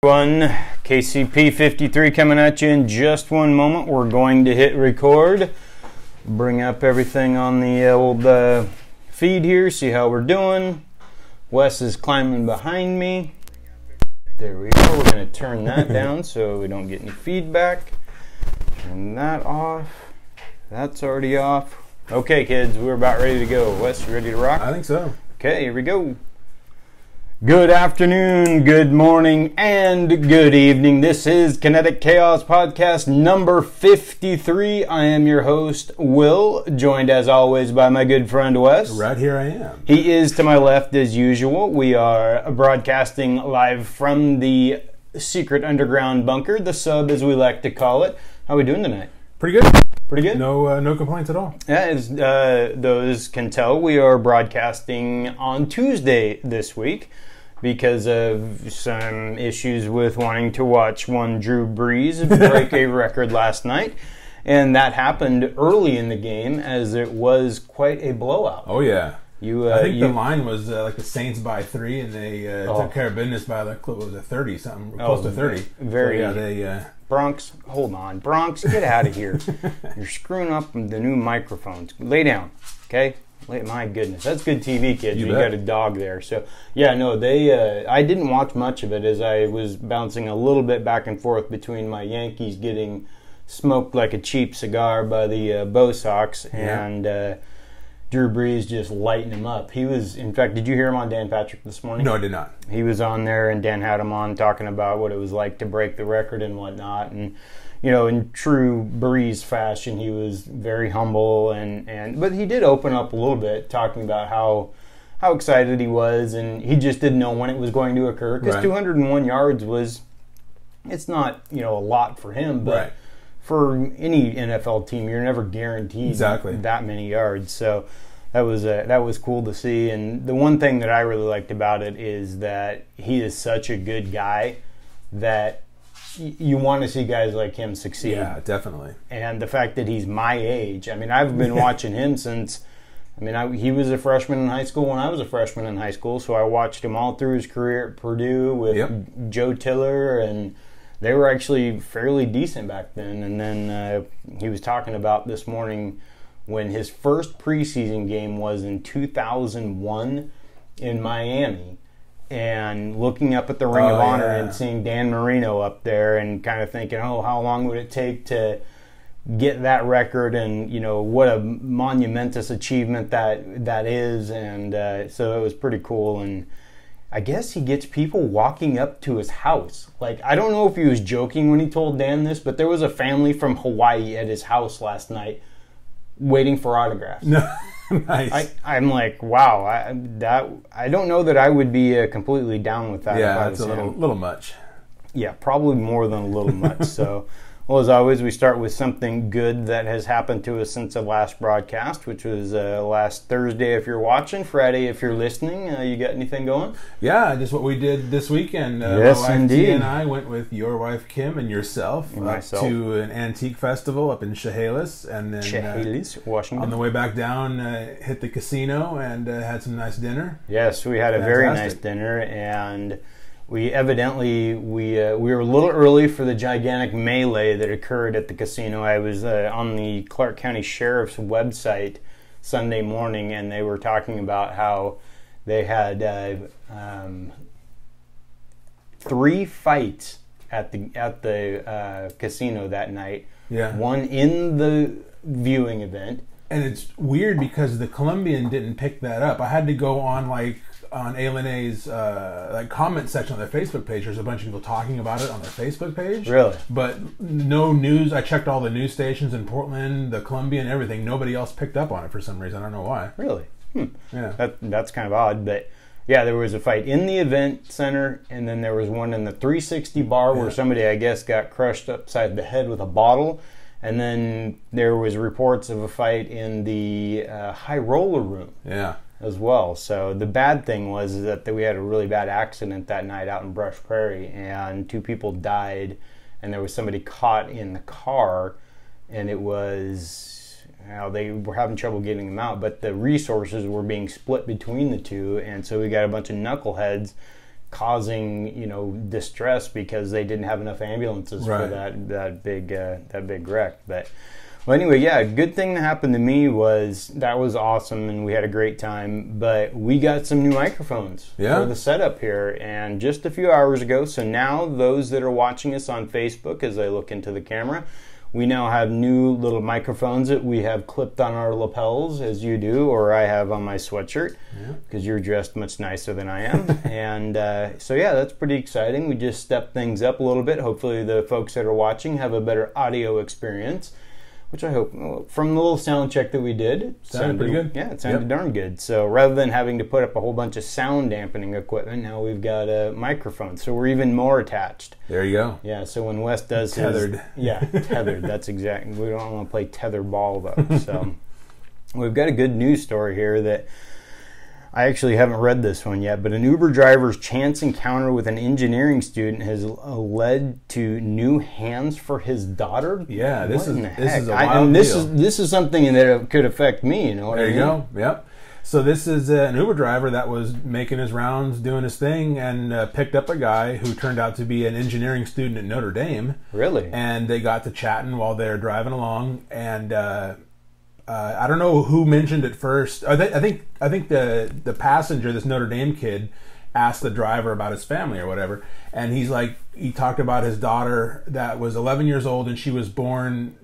One KCP E53 coming at you in just one moment. We're going to hit record, bring up everything on the old feed here, see how we're doing. Wes is climbing behind me. There we go. We're going to turn that down so we don't get any feedback. Turn that off. That's already off. Okay, kids, we're about ready to go. Wes, you ready to rock? I think so. Okay, here we go. Good afternoon, good morning, and good evening. This is Kinetic Chaos Podcast number 53. I am your host, Will, joined as always by my good friend Wes. Right here I am. He is to my left as usual. We are broadcasting live from the secret underground bunker, the sub as we like to call it. How are we doing tonight? Pretty good. Pretty good? No complaints at all. Yeah, as those can tell, we are broadcasting on Tuesday this week because of some issues with wanting to watch one Drew Brees break a record last night. And that happened early in the game as it was quite a blowout. Oh, yeah. I think the line was like the Saints by 3, and they took care of business by like, what was it, 30 something, close to 30. Very. So, yeah, Bronx, hold on. Bronx, get out of here. You're screwing up the new microphones. Lay down, okay? My goodness, that's good TV, kids. You got a dog there. So, yeah, no, I didn't watch much of it as I was bouncing a little bit back and forth between my Yankees getting smoked like a cheap cigar by the Bo Sox and Drew Brees just lighting him up. He was, in fact, did you hear him on Dan Patrick this morning? No, I did not. He was on there, and Dan had him on talking about what it was like to break the record and whatnot. And, you know, in true Brees fashion, he was very humble, but he did open up a little bit, talking about how excited he was, and he just didn't know when it was going to occur, because 201 yards it's not, a lot for him, but for any NFL team, you're never guaranteed that many yards. So that was cool to see. And the one thing that I really liked about it is that he is such a good guy that you want to see guys like him succeed. Yeah, definitely. And the fact that he's my age, I've been watching him since, he was a freshman in high school when I was a freshman in high school, so I watched him all through his career at Purdue with Joe Tiller, and they were actually fairly decent back then. And then he was talking about this morning when his first preseason game was in 2001 in Miami, and looking up at the Ring of Honor and seeing Dan Marino up there and kind of thinking, how long would it take to get that record, and what a monumentous achievement that is. And so it was pretty cool. And I guess he gets people walking up to his house. Like, I don't know if he was joking when he told Dan this, but there was a family from Hawaii at his house last night waiting for autographs. No. Nice. I'm like, wow. I don't know that I would be completely down with that. Yeah, it's a little much. Yeah, probably more than a little much. So, well, as always, we start with something good that has happened to us since the last broadcast, which was last Thursday if you're watching, Friday if you're listening. You got anything going? Yeah, just what we did this weekend. Yes, my wife indeed. Tia and I went with your wife Kim and yourself to an antique festival up in Chehalis, and then Chehalis, Washington. On the way back down, hit the casino and had some nice dinner. Yes, we had a very nice dinner, and we were a little early for the gigantic melee that occurred at the casino. I was on the Clark County Sheriff's website Sunday morning, and they were talking about how they had 3 fights at the casino that night. Yeah. One in the viewing event. And it's weird because the Colombian didn't pick that up. I had to go on ALNA's comment section on their Facebook page. There's a bunch of people talking about it on their Facebook page. Really? But no news. I checked all the news stations in Portland, the Colombian, everything. Nobody else picked up on it for some reason. I don't know why. Really? Yeah. That's kind of odd. But yeah, there was a fight in the event center, and then there was one in the 360 bar where somebody, I guess, got crushed upside the head with a bottle. And then there was reports of a fight in the high roller room. Yeah. As well. So the bad thing was that we had a really bad accident that night out in Brush Prairie, and 2 people died, and there was somebody caught in the car, and it was, they were having trouble getting them out, but the resources were being split between the two, and so we got a bunch of knuckleheads causing, you know, distress because they didn't have enough ambulances for that big wreck. But well, anyway, yeah, a good thing that happened to me was that was awesome, and we had a great time. But we got some new microphones for the setup here, and just a few hours ago. So now those that are watching us on Facebook, as I look into the camera, we now have new little microphones that we have clipped on our lapels, as you do, or I have on my sweatshirt, because you're dressed much nicer than I am. And so, yeah, that's pretty exciting. We just stepped things up a little bit. Hopefully the folks that are watching have a better audio experience, which I hope. From the little sound check that we did, it sounded pretty good. Yeah, it sounded darn good. So rather than having to put up a whole bunch of sound dampening equipment, now we've got a microphone. So we're even more attached. There you go. Yeah, so when Wes does tethered. Tethered. That's exactly. We don't want to play tether ball, though. So we've got a good news story here that I actually haven't read this one yet, but an Uber driver's chance encounter with an engineering student has led to new hands for his daughter. Yeah, this is a wild deal. This is something that could affect me. You know what I mean? There you go. Yep. So this is an Uber driver that was making his rounds, doing his thing, and picked up a guy who turned out to be an engineering student at Notre Dame. Really? And they got to chatting while they're driving along, and I don't know who mentioned it first. I think the passenger, this Notre Dame kid, asked the driver about his family or whatever, and he talked about his daughter that was 11 years old, and she was born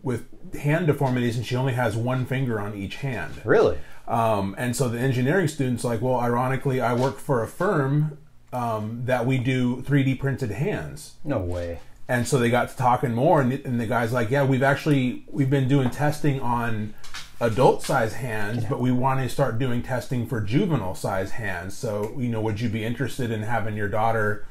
with hand deformities, and she only has one finger on each hand. Really? And so the engineering student's like, well, ironically, I work for a firm that we do 3D printed hands. No way. And so they got to talking more, and the guy's like, yeah, we've been doing testing on adult size hands, but we want to start doing testing for juvenile size hands. So, you know, would you be interested in having your daughter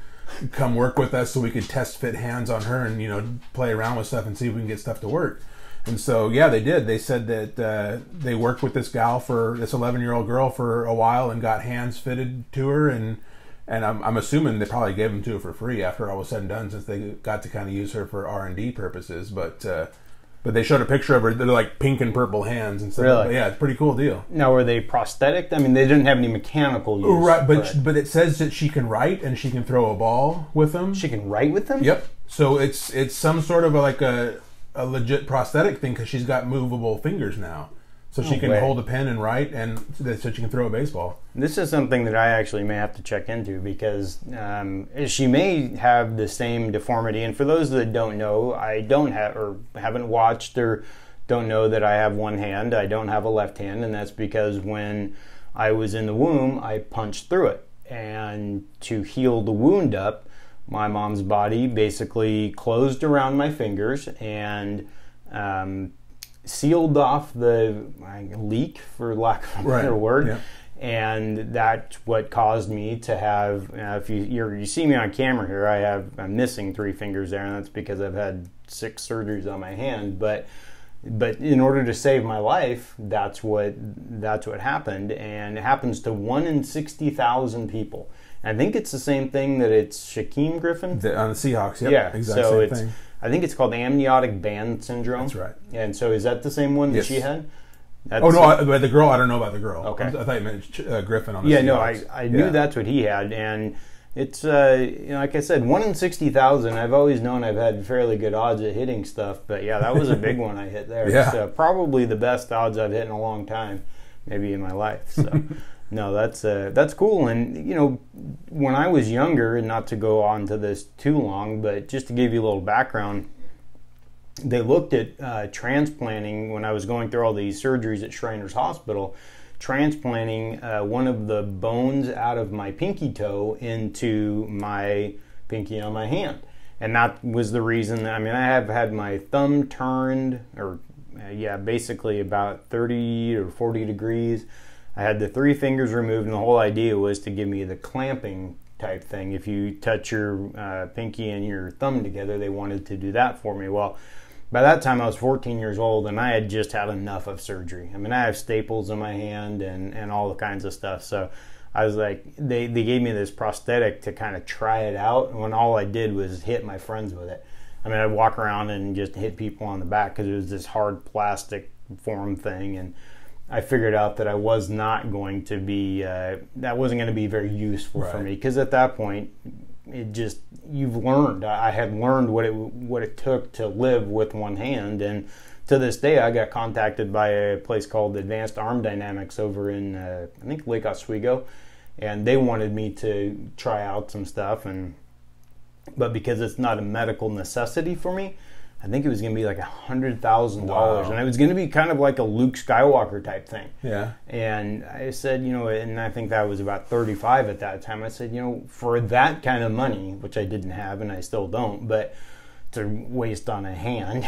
come work with us so we could test fit hands on her and, you know, play around with stuff and see if we can get stuff to work? And so, yeah, they did. They said that they worked with this 11-year-old girl for a while and got hands fitted to her, and I'm assuming they probably gave them to her for free after all was said and done, since they got to kind of use her for R&D purposes. But they showed a picture of her. They're like pink and purple hands and stuff. Really? But yeah, it's a pretty cool deal. Now, were they prosthetic? I mean, they didn't have any mechanical use. Right, but it says that she can write and she can throw a ball with them. She can write with them? Yep. So it's some sort of a legit prosthetic thing, because she's got movable fingers now. So she can hold a pen and write, and so she can throw a baseball. This is something that I actually may have to check into, because she may have the same deformity. And for those that don't know, I don't have, or haven't watched, or don't know that I have one hand. I don't have a left hand, and that's because when I was in the womb, I punched through it. And to heal the wound up, my mom's body basically closed around my fingers and sealed off the leak, for lack of a better word. Yeah. And that's what caused me to have, if you see me on camera here, I'm missing 3 fingers there, and that's because I've had 6 surgeries on my hand. But in order to save my life, that's what happened, and it happens to 1 in 60,000 people. And I think it's the same thing that it's Shaquem Griffin on the Seahawks. Yep, yeah, exactly so same thing. I think it's called amniotic band syndrome. That's right. And so is that the same one that she had? But the girl, I don't know about the girl. Okay. I thought you meant Griffin on the Seahawks. I knew that's what he had. And it's, like I said, 1 in 60,000. I've always known I've had fairly good odds at hitting stuff. But yeah, that was a big one I hit there. Yeah. It's probably the best odds I've hit in a long time, maybe in my life. So no, that's cool. And, you know, when I was younger, and not to go on to this too long, but just to give you a little background, they looked at transplanting when I was going through all these surgeries at Shriners Hospital, transplanting one of the bones out of my pinky toe into my pinky on my hand. And that was the reason. I mean, I have had my thumb turned, or basically about 30 or 40 degrees. I had the 3 fingers removed, and the whole idea was to give me the clamping type thing. If you touch your pinky and your thumb together, they wanted to do that for me. Well, by that time I was 14 years old, and I had just had enough of surgery. I mean, I have staples in my hand and all the kinds of stuff. So I was like, they gave me this prosthetic to kind of try it out, when all I did was hit my friends with it. I mean, I'd walk around and just hit people on the back, because it was this hard plastic form thing. And I figured out that I was not going to be, that wasn't going to be very useful for me. Because at that point, you've learned. I had learned what it took to live with one hand. And to this day, I got contacted by a place called Advanced Arm Dynamics over in, I think, Lake Oswego. And they wanted me to try out some stuff. But because it's not a medical necessity for me, I think it was going to be like $100,000. Wow. And it was going to be kind of like a Luke Skywalker type thing. Yeah. And I said, and I think that was about 35 at that time. I said, for that kind of money, which I didn't have and I still don't, but to waste on a hand,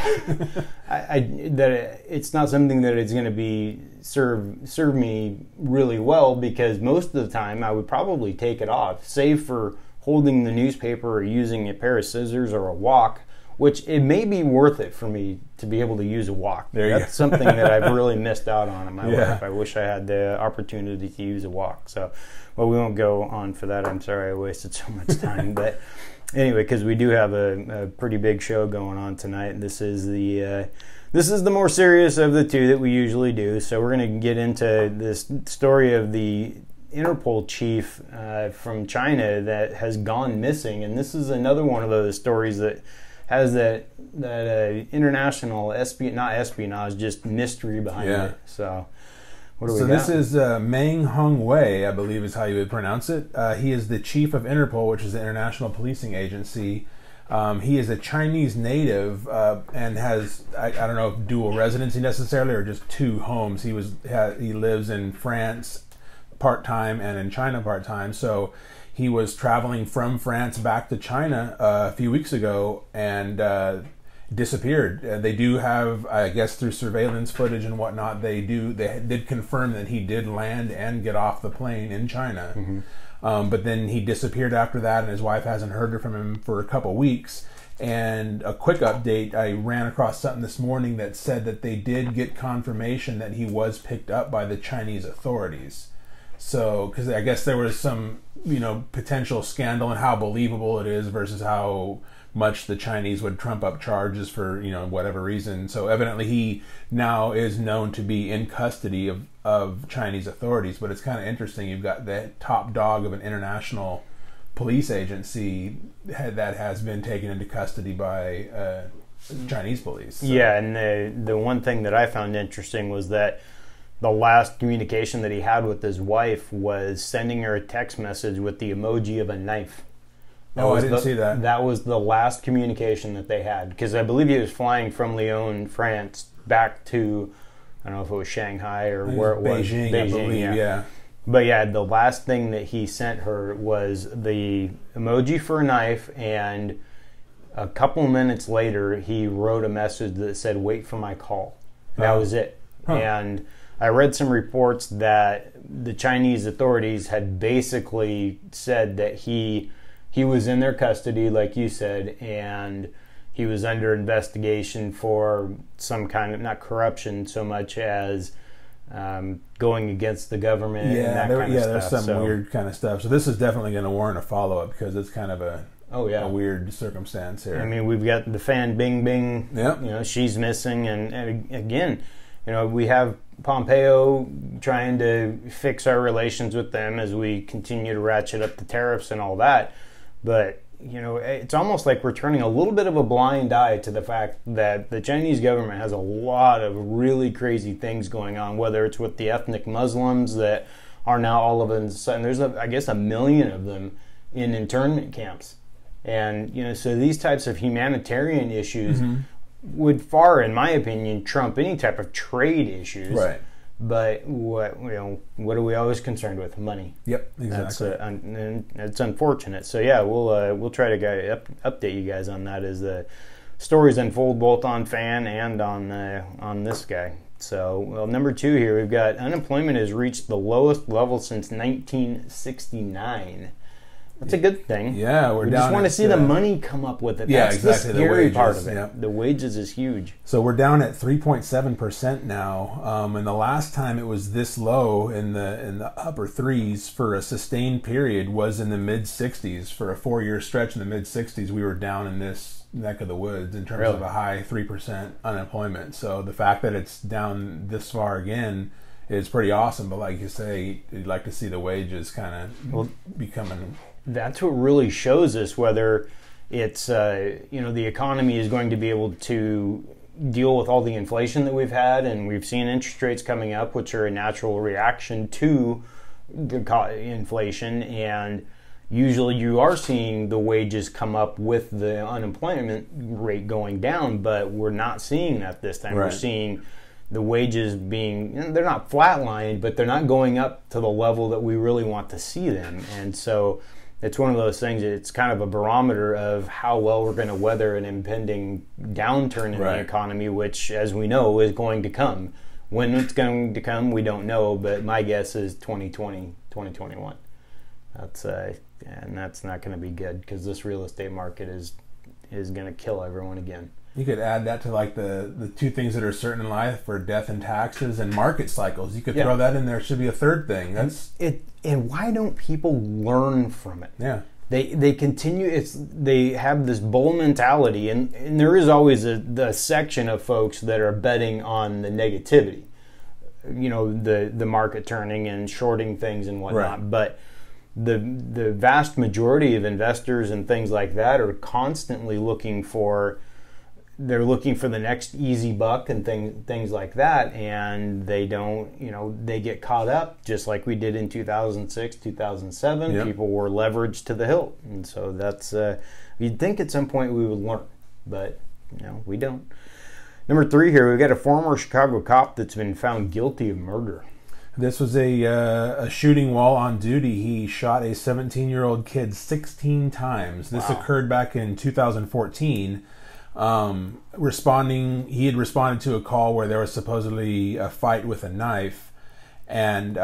it's not something that is going to be serve me really well, because most of the time I would probably take it off, save for holding the newspaper or using a pair of scissors or a wok, which it may be worth it for me to be able to use a wok. That's something that I've really missed out on in my life. I wish I had the opportunity to use a wok. So, well, we won't go on for that. I'm sorry I wasted so much time. But anyway, because we do have a pretty big show going on tonight. This is the more serious of the two that we usually do. So we're going to get into this story of the Interpol chief from China that has gone missing. And this is another one of those stories that has that international just mystery behind it. So, what do we got? This is Meng Hongwei, I believe is how you would pronounce it. He is the chief of Interpol, which is the International Policing Agency. He is a Chinese native and has, I don't know if dual residency necessarily or just two homes. He lives in France part-time and in China part-time. So he was traveling from France back to China a few weeks ago and disappeared. They do have, I guess, through surveillance footage and whatnot, they did confirm that he did land and get off the plane in China. Mm-hmm. But then he disappeared after that, and his wife hasn't heard from him for a couple weeks. And a quick update, I ran across something this morning that said that they did get confirmation that he was picked up by the Chinese authorities. So, because I guess there was some, potential scandal in how believable it is versus how much the Chinese would trump up charges for, whatever reason. So evidently he now is known to be in custody of Chinese authorities. But it's kind of interesting. You've got the top dog of an international police agency that has been taken into custody by Chinese police. So. Yeah, and the one thing that I found interesting was that the last communication that he had with his wife was sending her a text message with the emoji of a knife. I didn't see that. That was the last communication that they had, because I believe he was flying from Lyon, France, back to, I don't know if it was Shanghai or where it was. Beijing, I believe, yeah. But yeah, the last thing that he sent her was the emoji for a knife, and a couple minutes later, he wrote a message that said, "Wait for my call." That was it. Huh. And I read some reports that the Chinese authorities had basically said that he was in their custody, like you said, and he was under investigation for some kind of, not corruption so much as going against the government and that kind of stuff. There's some weird kind of stuff. So this is definitely going to warrant a follow-up, because it's kind of a weird circumstance here. I mean, we've got the fan Bing Bing, yep. She's missing, and again, we have Pompeo trying to fix our relations with them as we continue to ratchet up the tariffs and all that. But, it's almost like we're turning a little bit of a blind eye to the fact that the Chinese government has a lot of really crazy things going on, whether it's with the ethnic Muslims that are now all of a sudden, there's, I guess, 1 million of them in internment camps. And, so these types of humanitarian issues would far, in my opinion, trump any type of trade issues. Right. But what are we always concerned with? Money. Yep, exactly. And it's unfortunate. So yeah, we'll try to update you guys on that as the stories unfold, both on Fan and on this guy. So, number 2 here, we've got unemployment has reached the lowest level since 1969. That's a good thing. Yeah, we just want to see the money come up with it. Yeah, That's exactly. The scary part of it. Yep. The wages is huge. So we're down at 3.7% now, and the last time it was this low in the upper threes for a sustained period was in the mid 60s. For a 4-year stretch in the mid 60s, we were down in this neck of the woods in terms of a high 3% unemployment. So the fact that it's down this far again is pretty awesome. But like you say, you'd like to see the wages kind of becoming. That's what really shows us whether it's the economy is going to be able to deal with all the inflation that we've had, and we've seen interest rates coming up, which are a natural reaction to the inflation, and usually you are seeing the wages come up with the unemployment rate going down, but we're not seeing that this time. Right. We're seeing the wages being, they're not flatlined, but they're not going up to the level that we really want to see them. And so it's one of those things, it's kind of a barometer of how well we're going to weather an impending downturn in the economy, which, as we know, is going to come. When it's going to come, we don't know, but my guess is 2020, 2021. And that's not going to be good, because this real estate market is going to kill everyone again. You could add that to like the two things that are certain in life for death and taxes and market cycles. You could throw that in there. Should be a third thing. That's and why don't people learn from it? Yeah. They continue. They have this bull mentality, and there is always the section of folks that are betting on the negativity, the market turning and shorting things and whatnot. Right. But the vast majority of investors and things like that are constantly looking for the next easy buck and things like that, and they don't, they get caught up just like we did in 2006, 2007. Yep. People were leveraged to the hilt, and so that's you'd think at some point we would learn, but we don't. Number 3 here, we've got a former Chicago cop that's been found guilty of murder. This was a shooting while on duty. He shot a 17-year-old kid 16 times. This occurred back in 2014. He had responded to a call where there was supposedly a fight with a knife, and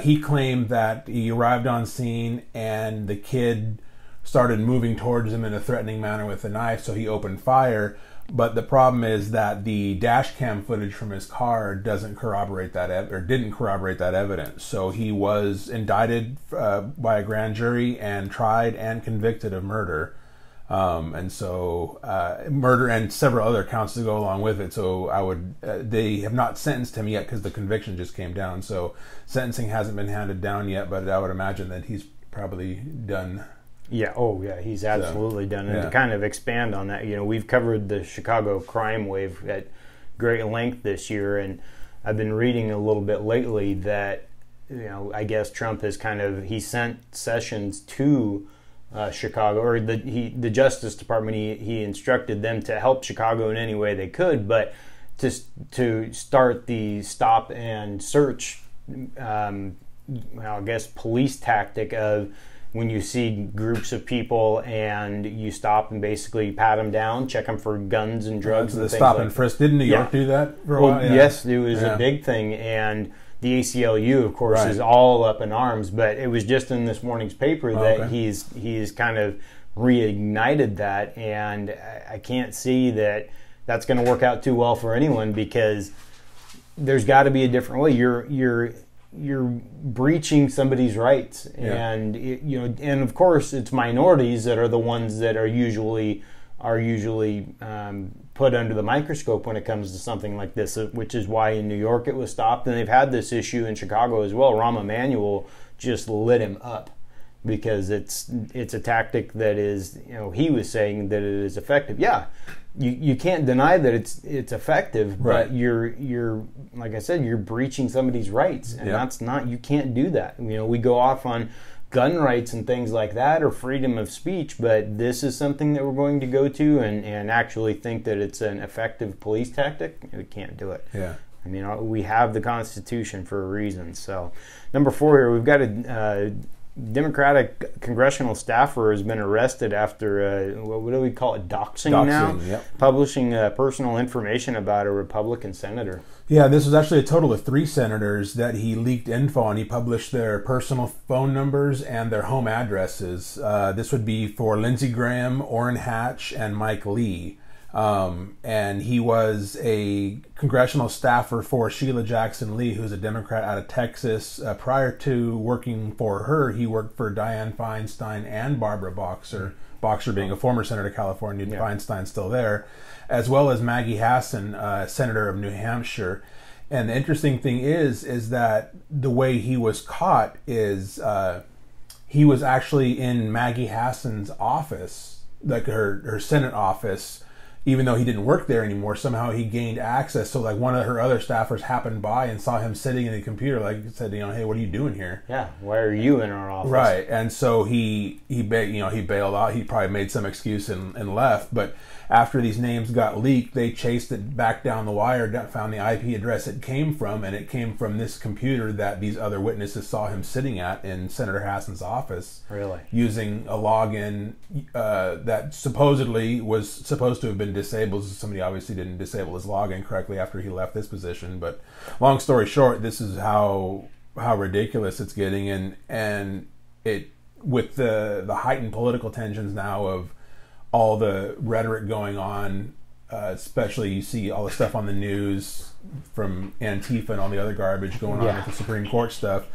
he claimed that he arrived on scene and the kid started moving towards him in a threatening manner with a knife, so he opened fire. But the problem is that the dash cam footage from his car didn't corroborate that evidence. So he was indicted by a grand jury and tried and convicted of murder. And so murder and several other counts to go along with it. So they have not sentenced him yet because the conviction just came down. So sentencing hasn't been handed down yet, but I would imagine that he's probably done. Yeah. Oh, yeah. He's absolutely done. And to kind of expand on that, we've covered the Chicago crime wave at great length this year, and I've been reading a little bit lately that I guess Trump has he sent Sessions to Chicago, or the Justice Department. He instructed them to help Chicago in any way they could, but to start the stop and search, I guess police tactic of when you see groups of people and you stop and basically pat them down, check them for guns and drugs. The stop and frisk. Didn't New York do that for a while? Yeah. Yes, it was a big thing, and the ACLU, of course, is all up in arms. But it was just in this morning's paper that he's kind of reignited that, and I can't see that that's going to work out too well for anyone, because there's got to be a different way. You're breaching somebody's rights, and and of course it's minorities that are the ones that are usually put under the microscope when it comes to something like this, which is why in New York it was stopped, and they've had this issue in Chicago as well. Rahm Emanuel just lit him up because it's a tactic that is, he was saying that it is effective. Yeah, you can't deny that it's effective, but you're like I said, you're breaching somebody's rights, and that's not, you can't do that. We go off on gun rights and things like that, or freedom of speech, but this is something that we're going to go to and actually think that it's an effective police tactic. We can't do it. Yeah. We have the Constitution for a reason. So, number 4 here, we've got a Democratic congressional staffer has been arrested after what do we call it? Doxing now? Yep. Publishing personal information about a Republican senator. Yeah, this was actually a total of 3 senators that he leaked info on. He published their personal phone numbers and their home addresses. This would be for Lindsey Graham, Orrin Hatch, and Mike Lee. And he was a congressional staffer for Sheila Jackson Lee, who's a Democrat out of Texas. Prior to working for her, he worked for Dianne Feinstein and Barbara Boxer. Boxer being a former senator of California, Feinstein still there, as well as Maggie Hassan, senator of New Hampshire. And the interesting thing is that the way he was caught is he was actually in Maggie Hassan's office, like her Senate office, even though he didn't work there anymore. Somehow he gained access. So like one of her other staffers happened by and saw him sitting in the computer, like said, hey, what are you doing here? Yeah, why are you in our office? Right. And so he bailed out. He probably made some excuse and left. But after these names got leaked, they chased it back down the wire, found the IP address it came from, and it came from this computer that these other witnesses saw him sitting at in Senator Hassan's office. Really? Using a login that supposedly was supposed to have been disabled. Somebody obviously didn't disable his login correctly after he left this position. But long story short, this is how ridiculous it's getting, and it with the heightened political tensions now of all the rhetoric going on, especially you see all the stuff on the news from Antifa and all the other garbage going on with the Supreme Court stuff,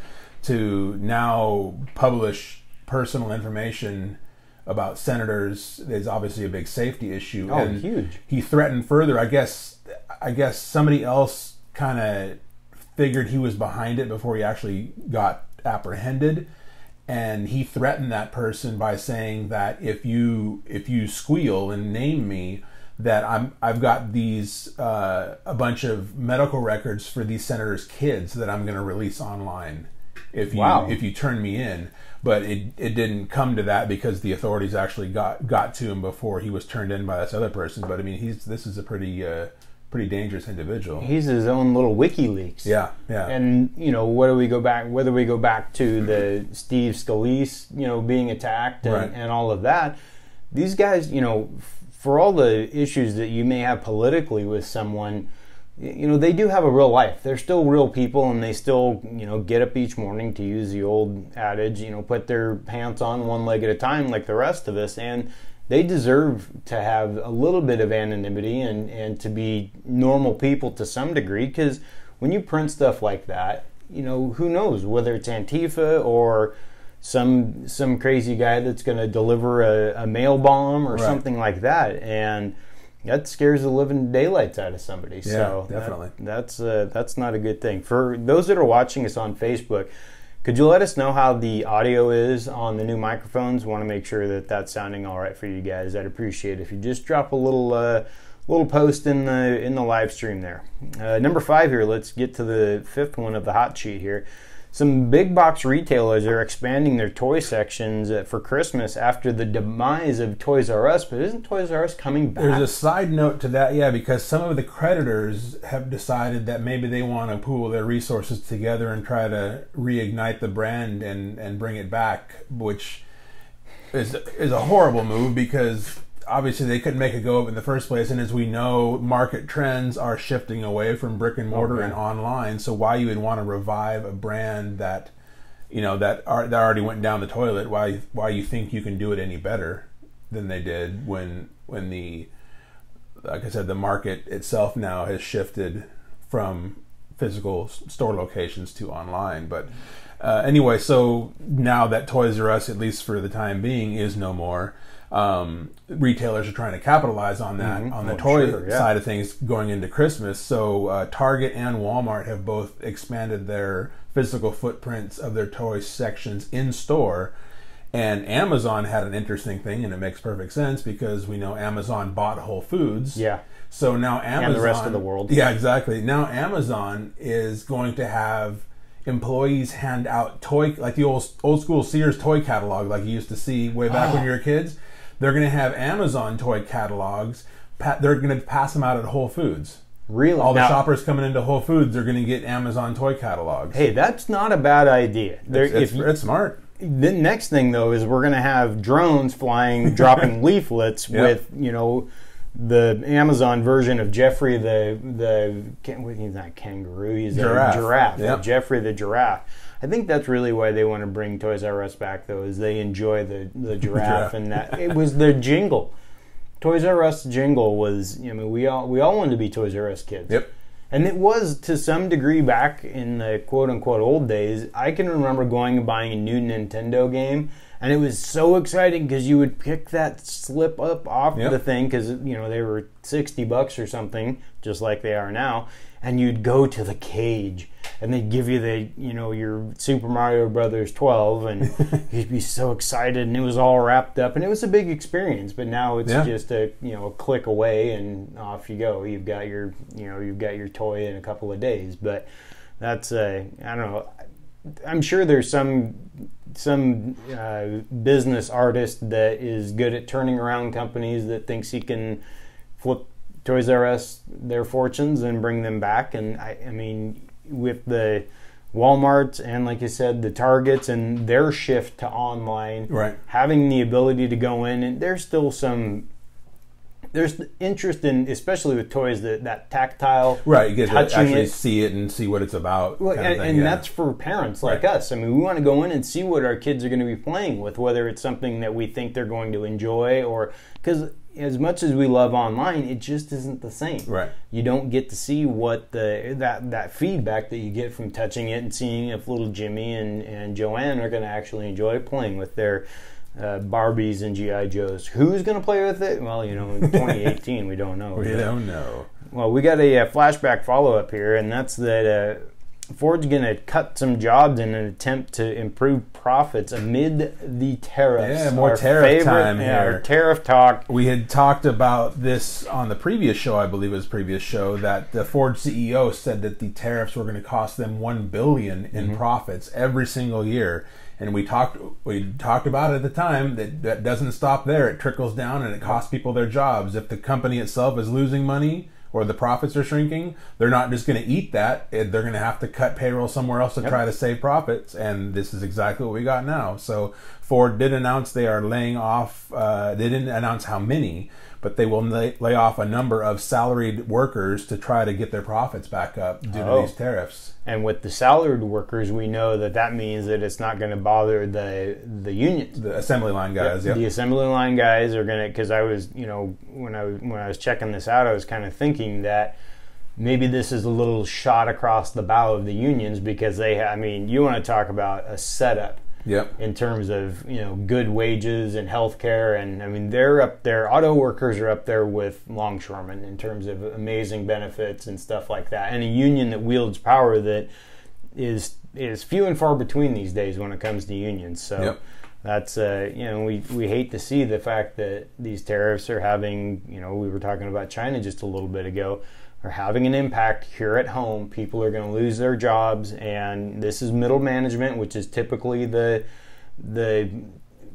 to now publish personal information about senators is obviously a big safety issue. Oh, and huge. He threatened further. I guess somebody else kind of figured he was behind it before he actually got apprehended. And he threatened that person by saying that if you squeal and name me, that I've got these a bunch of medical records for these senators' kids that I'm going to release online if you turn me in. But it didn't come to that because the authorities actually got to him before he was turned in by this other person. But I mean, this is a pretty dangerous individual. He's his own little WikiLeaks. Yeah. And whether we go back to the Steve Scalise, being attacked and all of that, these guys, for all the issues that you may have politically with someone, they do have a real life. They're still real people, and they still, get up each morning, to use the old adage, put their pants on one leg at a time like the rest of us, and they deserve to have a little bit of anonymity and to be normal people to some degree, because when you print stuff like that, who knows whether it's Antifa or some crazy guy that's going to deliver a mail bomb or something like that, and that scares the living daylights out of somebody. Yeah, so definitely. That's not a good thing. For those that are watching us on Facebook, could you let us know how the audio is on the new microphones? Want to make sure that that's sounding all right for you guys. I'd appreciate it if you just drop a little post in the live stream there. Number 5 here. Let's get to the 5th one of the hot sheet here. Some big box retailers are expanding their toy sections for Christmas after the demise of Toys R Us. But isn't Toys R Us coming back? There's a side note to that, because some of the creditors have decided that maybe they want to pool their resources together and try to reignite the brand and bring it back, which is a horrible move because obviously they couldn't make a go of it in the first place, and as we know, market trends are shifting away from brick and mortar and online. So why you would want to revive a brand that that already went down the toilet? Why you think you can do it any better than they did when the, like I said, the market itself now has shifted from physical store locations to online. But anyway, so now that Toys R Us, at least for the time being, is no more, retailers are trying to capitalize on that, on the toy side of things going into Christmas. So Target and Walmart have both expanded their physical footprints of their toy sections in store. And Amazon had an interesting thing, and it makes perfect sense because we know Amazon bought Whole Foods. Yeah. So now Amazon... And the rest of the world. Yeah, exactly. Now Amazon is going to have employees hand out toy, like the old school Sears toy catalog like you used to see way back when you were kids. They're going to have Amazon toy catalogs. They're going to pass them out at Whole Foods. Really? All the shoppers coming into Whole Foods are going to get Amazon toy catalogs. Hey, that's not a bad idea. It's smart. The next thing, though, is we're going to have drones flying, dropping leaflets with, the Amazon version of Jeffrey he's not kangaroo, he's giraffe. A giraffe. Yep. Jeffrey the giraffe. I think that's really why they want to bring Toys R Us back, though, is they enjoy the giraffe and that it was their jingle. Toys R Us jingle was, we all wanted to be Toys R Us kids. Yep. And it was, to some degree, back in the quote-unquote old days. I can remember going and buying a new Nintendo game And it was so exciting because you would pick that slip up off the thing because, they were $60 or something, just like they are now. And you'd go to the cage and they'd give you your Super Mario Brothers 12 and you'd be so excited and it was all wrapped up and it was a big experience. But now it's just a click away and off you go. You've got your toy in a couple of days. But that's I don't know. I'm sure there's some business artist that is good at turning around companies that thinks he can flip Toys R Us their fortunes and bring them back. And I mean, with the Walmarts and, like you said, the Targets and their shift to online, having the ability to go in, and there's interest in, especially with toys, that tactile, you get to actually see it and see what it's about. Well, and that's for parents like us. I mean, we want to go in and see what our kids are going to be playing with, whether it's something that we think they're going to enjoy, or because as much as we love online, it just isn't the same. You don't get to see what that feedback that you get from touching it and seeing if little Jimmy and Joanne are going to actually enjoy playing with their Barbies and G.I. Joes. Who's going to play with it? Well, in 2018, we don't know. We don't know. Well, we got a flashback follow-up here, and that's that Ford's going to cut some jobs in an attempt to improve profits amid the tariffs. Yeah, more tariff time here. Tariff talk. We had talked about this on the previous show, I believe it was the previous show, that the Ford CEO said that the tariffs were going to cost them $1 billion in profits every single year. And we talked about it at the time that doesn't stop there. It trickles down and it costs people their jobs. If the company itself is losing money or the profits are shrinking, they're not just going to eat that. They're going to have to cut payroll somewhere else to try to save profits. And this is exactly what we got now. So Ford did announce they are laying off. They didn't announce how many, but they will lay off a number of salaried workers to try to get their profits back up due to these tariffs. And with the salaried workers, we know that means that it's not going to bother the unions. The assembly line guys, The assembly line guys are going to, because I was, when I was checking this out, I was kind of thinking that maybe this is a little shot across the bow of the unions because you want to talk about a setup. In terms of good wages and health care, and they're up there. Auto workers are up there with longshoremen in terms of amazing benefits and stuff like that, and a union that wields power that is few and far between these days when it comes to unions. So that's we hate to see the fact that these tariffs are having, we were talking about China just a little bit ago, are having an impact here at home. People are going to lose their jobs, and this is middle management, which is typically the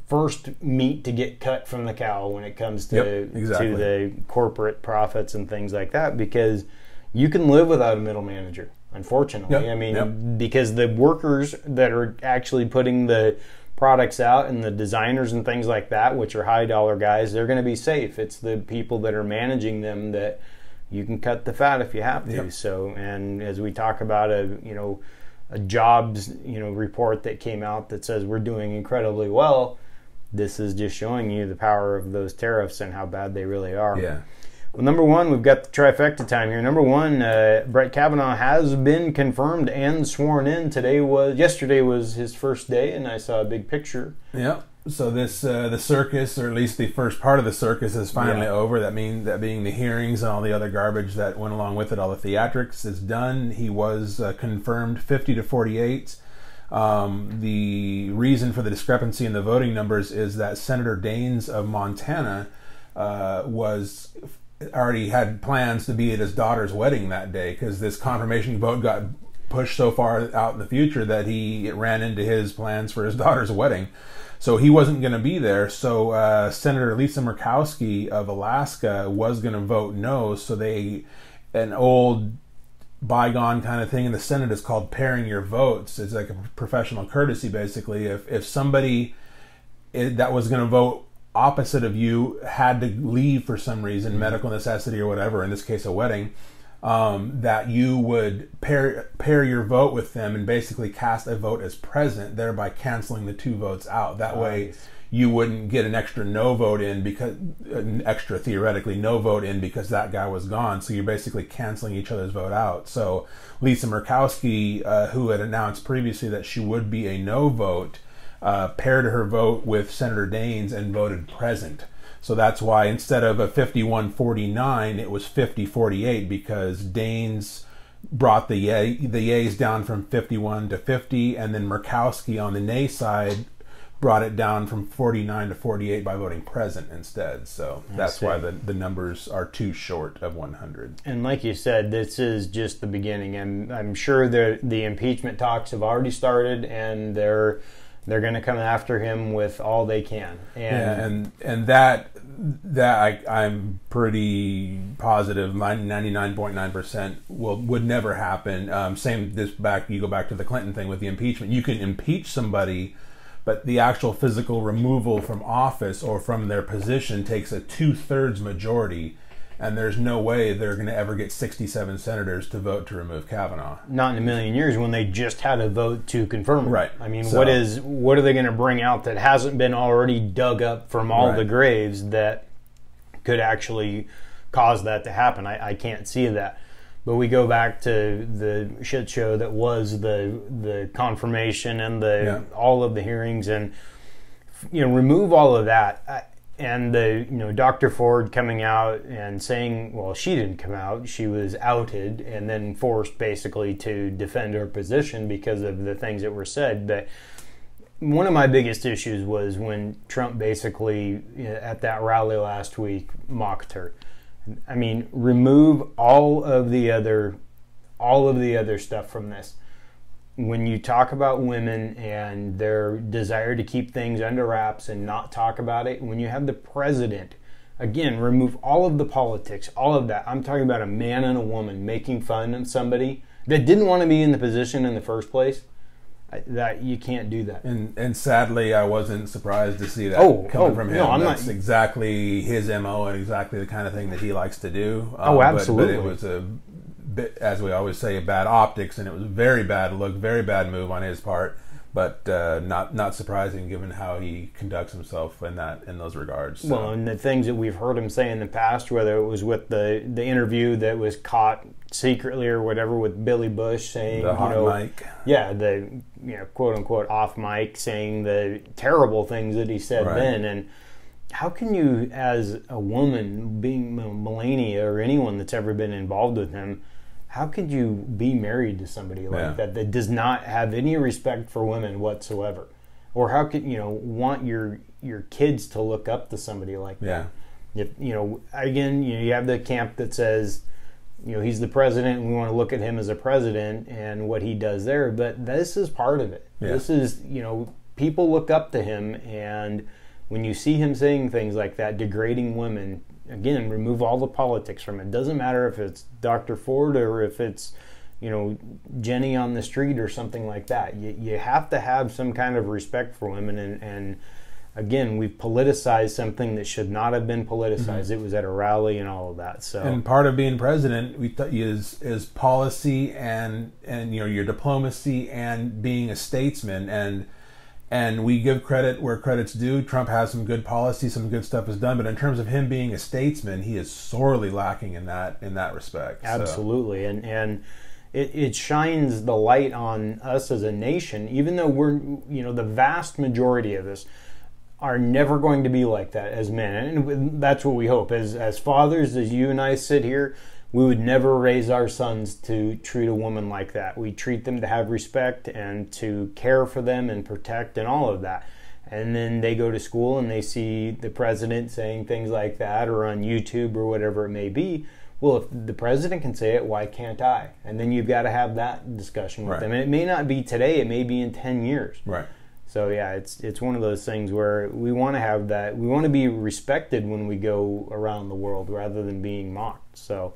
first meat to get cut from the cow when it comes to to the corporate profits and things like that, because you can live without a middle manager, unfortunately. Because the workers that are actually putting the products out and the designers and things like that, which are high dollar guys, they're going to be safe. It's the people that are managing them that you can cut the fat if you have to. So, and as we talk about a jobs report that came out that says we're doing incredibly well, this is just showing you the power of those tariffs and how bad they really are. Well, number one, we've got the trifecta time here. Number one, Brett Kavanaugh has been confirmed and sworn in. Yesterday was his first day, and I saw a big picture. So this the circus, or at least the first part of the circus, is finally over. That being the hearings and all the other garbage that went along with it, all the theatrics is done. He was confirmed 50-48. The reason for the discrepancy in the voting numbers is that Senator Daines of Montana already had plans to be at his daughter's wedding that day, because this confirmation vote got pushed so far out in the future that it ran into his plans for his daughter's wedding. So he wasn't going to be there. So Senator Lisa Murkowski of Alaska was going to vote no. So an old bygone kind of thing in the Senate is called pairing your votes. It's like a professional courtesy, basically. If somebody that was going to vote opposite of you had to leave for some reason, medical necessity or whatever, in this case a wedding, that you would pair your vote with them and basically cast a vote as present, thereby canceling the two votes out. That way you wouldn't get an extra no vote in, because theoretically no vote in because that guy was gone. So you're basically canceling each other's vote out. So Lisa Murkowski, who had announced previously that she would be a no vote, paired her vote with Senator Daines and voted present. So that's why instead of a 51-49, it was 50-48, because Daines brought the yeas down from 51 to 50, and then Murkowski on the nay side brought it down from 49 to 48 by voting present instead. So that's why the numbers are too short of 100. And like you said, this is just the beginning. And I'm sure the impeachment talks have already started, and they're going to come after him with all they can. And that I'm pretty positive 99.9% would never happen. You go back to the Clinton thing with the impeachment. You can impeach somebody, but the actual physical removal from office or from their position takes a 2/3 majority, and there's no way they're going to ever get 67 senators to vote to remove Kavanaugh. Not in a million years, when they just had a vote to confirm it. Right. I mean, what are they going to bring out that hasn't been already dug up from all the graves that could actually cause that to happen? I can't see that. But we go back to the shit show that was the confirmation and all of the hearings, and remove all of that. And Dr. Ford coming out and saying, well, she didn't come out, she was outed and then forced basically to defend her position because of the things that were said. But one of my biggest issues was when Trump basically at that rally last week mocked her. I mean, remove all of the other stuff from this. When you talk about women and their desire to keep things under wraps and not talk about it, when you have the president, again, remove all of the politics, all of that. I'm talking about a man and a woman making fun of somebody that didn't want to be in the position in the first place. That you can't do that. And sadly, I wasn't surprised to see that coming from him. No, That's exactly his MO and exactly the kind of thing that he likes to do. Absolutely. But it was a bit, as we always say, bad optics, and it was a very bad look, very bad move on his part. But not surprising given how he conducts himself in those regards. So. Well, and the things that we've heard him say in the past, whether it was with the interview that was caught secretly or whatever with Billy Bush saying the hot mic, the quote unquote off mic, saying the terrible things that he said then. And how can you, as a woman, being Melania or anyone that's ever been involved with him, how could you be married to somebody like that does not have any respect for women whatsoever? Or how could want your kids to look up to somebody like that? Again, you have the camp that says, he's the president and we want to look at him as a president and what he does there, but this is part of it. This is, people look up to him, and when you see him saying things like that, degrading women, again, remove all the politics from it. It doesn't matter if it's Dr. Ford or if it's, Jenny on the street or something like that. You have to have some kind of respect for women. And again, we've politicized something that should not have been politicized. It was at a rally and all of that. So, and part of being president is policy and your diplomacy and being a statesman. And we give credit where credit's due. Trump has some good policy, some good stuff is done, but in terms of him being a statesman, he is sorely lacking in that respect. Absolutely, so. and it shines the light on us as a nation, even though we're the vast majority of us are never going to be like that as men, and that's what we hope. As fathers, as you and I sit here, we would never raise our sons to treat a woman like that. We treat them to have respect and to care for them and protect and all of that. And then they go to school and they see the president saying things like that, or on YouTube or whatever it may be. Well, if the president can say it, why can't I? And then you've got to have that discussion with them. And it may not be today, it may be in 10 years. Right. So yeah, it's one of those things where we want to have that. We want to be respected when we go around the world rather than being mocked. So,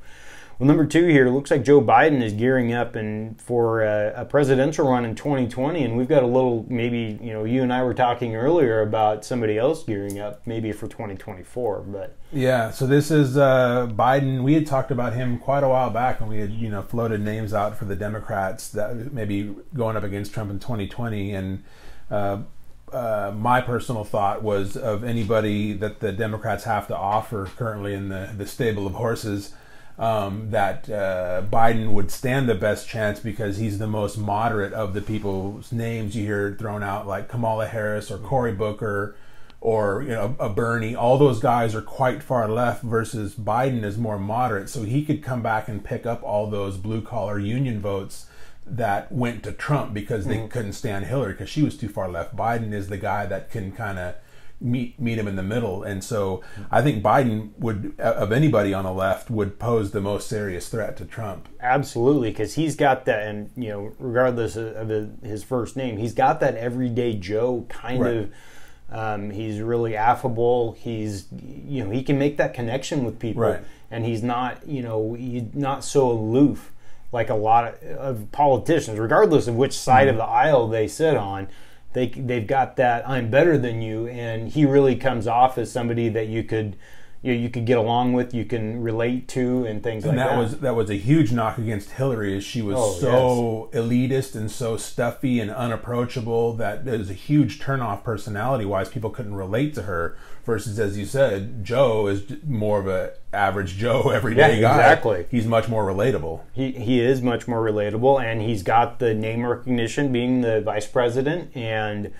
well, number 2 here, looks like Joe Biden is gearing up for a presidential run in 2020, and we've got a little, maybe, you and I were talking earlier about somebody else gearing up maybe for 2024, but... Yeah, so this is Biden. We had talked about him quite a while back, and we had, floated names out for the Democrats that maybe going up against Trump in 2020, and my personal thought was, of anybody that the Democrats have to offer currently in the stable of horses, that Biden would stand the best chance because he's the most moderate of the people's names you hear thrown out, like Kamala Harris or Cory Booker or a Bernie. All those guys are quite far left versus Biden is more moderate. So he could come back and pick up all those blue-collar union votes that went to Trump because they couldn't stand Hillary because she was too far left. Biden is the guy that can kind of meet him in the middle. And so I think Biden would, of anybody on the left, would pose the most serious threat to Trump. Absolutely, because he's got that, and regardless of his first name, he's got that everyday Joe kind of. He's really affable. He's he can make that connection with people, and he's not he's not so aloof like a lot of politicians, regardless of which side of the aisle they sit on. They've got that I'm better than you, and he really comes off as somebody that you could get along with, you can relate to, and things like that. And that was a huge knock against Hillary, is she was elitist and so stuffy and unapproachable that there's a huge turnoff personality-wise. People couldn't relate to her. Versus, as you said, Joe is more of a average Joe, everyday guy. Exactly. He's much more relatable. He is much more relatable, and he's got the name recognition being the vice president, and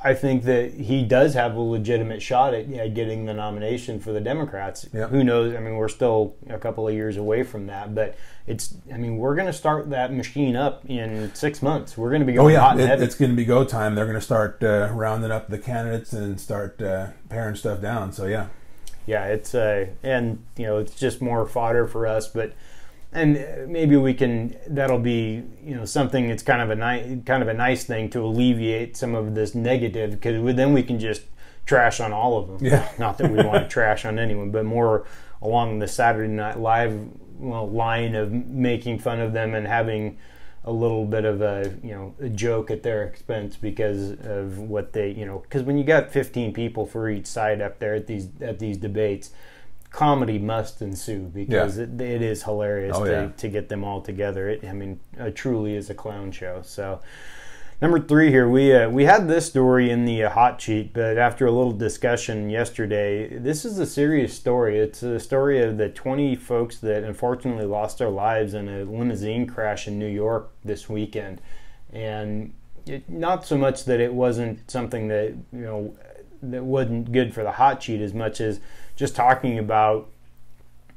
I think that he does have a legitimate shot at getting the nomination for the Democrats. Yep. Who knows? I mean, we're still a couple of years away from that, but we're going to start that machine up in 6 months. We're going to be going hot and heavy. It's going to be go time. They're going to start rounding up the candidates and start paring stuff down. So yeah, it's it's just more fodder for us, but. And maybe that'll be something that's kind of a nice thing to alleviate some of this negative, because then we can just trash on all of them. Yeah. Not that we want to trash on anyone, but more along the Saturday Night Live line of making fun of them and having a little bit of a joke at their expense because of what they because when you got 15 people for each side up there at these debates, comedy must ensue because it is hilarious to get them all together. It truly is a clown show. So, number 3 here, we had this story in the hot sheet, but after a little discussion yesterday, this is a serious story. It's a story of the 20 folks that unfortunately lost their lives in a limousine crash in New York this weekend, and not so much that it wasn't something that that wasn't good for the hot sheet as much as just talking about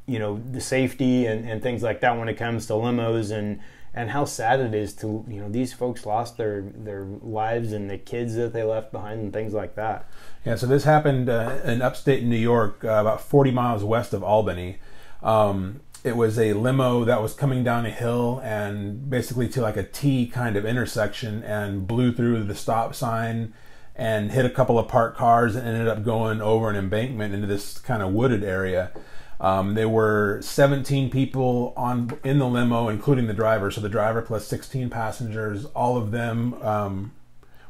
the safety and things like that when it comes to limos and how sad it is to these folks lost their lives and the kids that they left behind and things like that. Yeah, so this happened in upstate New York, about 40 miles west of Albany. It was a limo that was coming down a hill and basically to like a T kind of intersection and blew through the stop sign and hit a couple of parked cars and ended up going over an embankment into this kind of wooded area. There were 17 people in the limo, including the driver. So the driver plus 16 passengers, all of them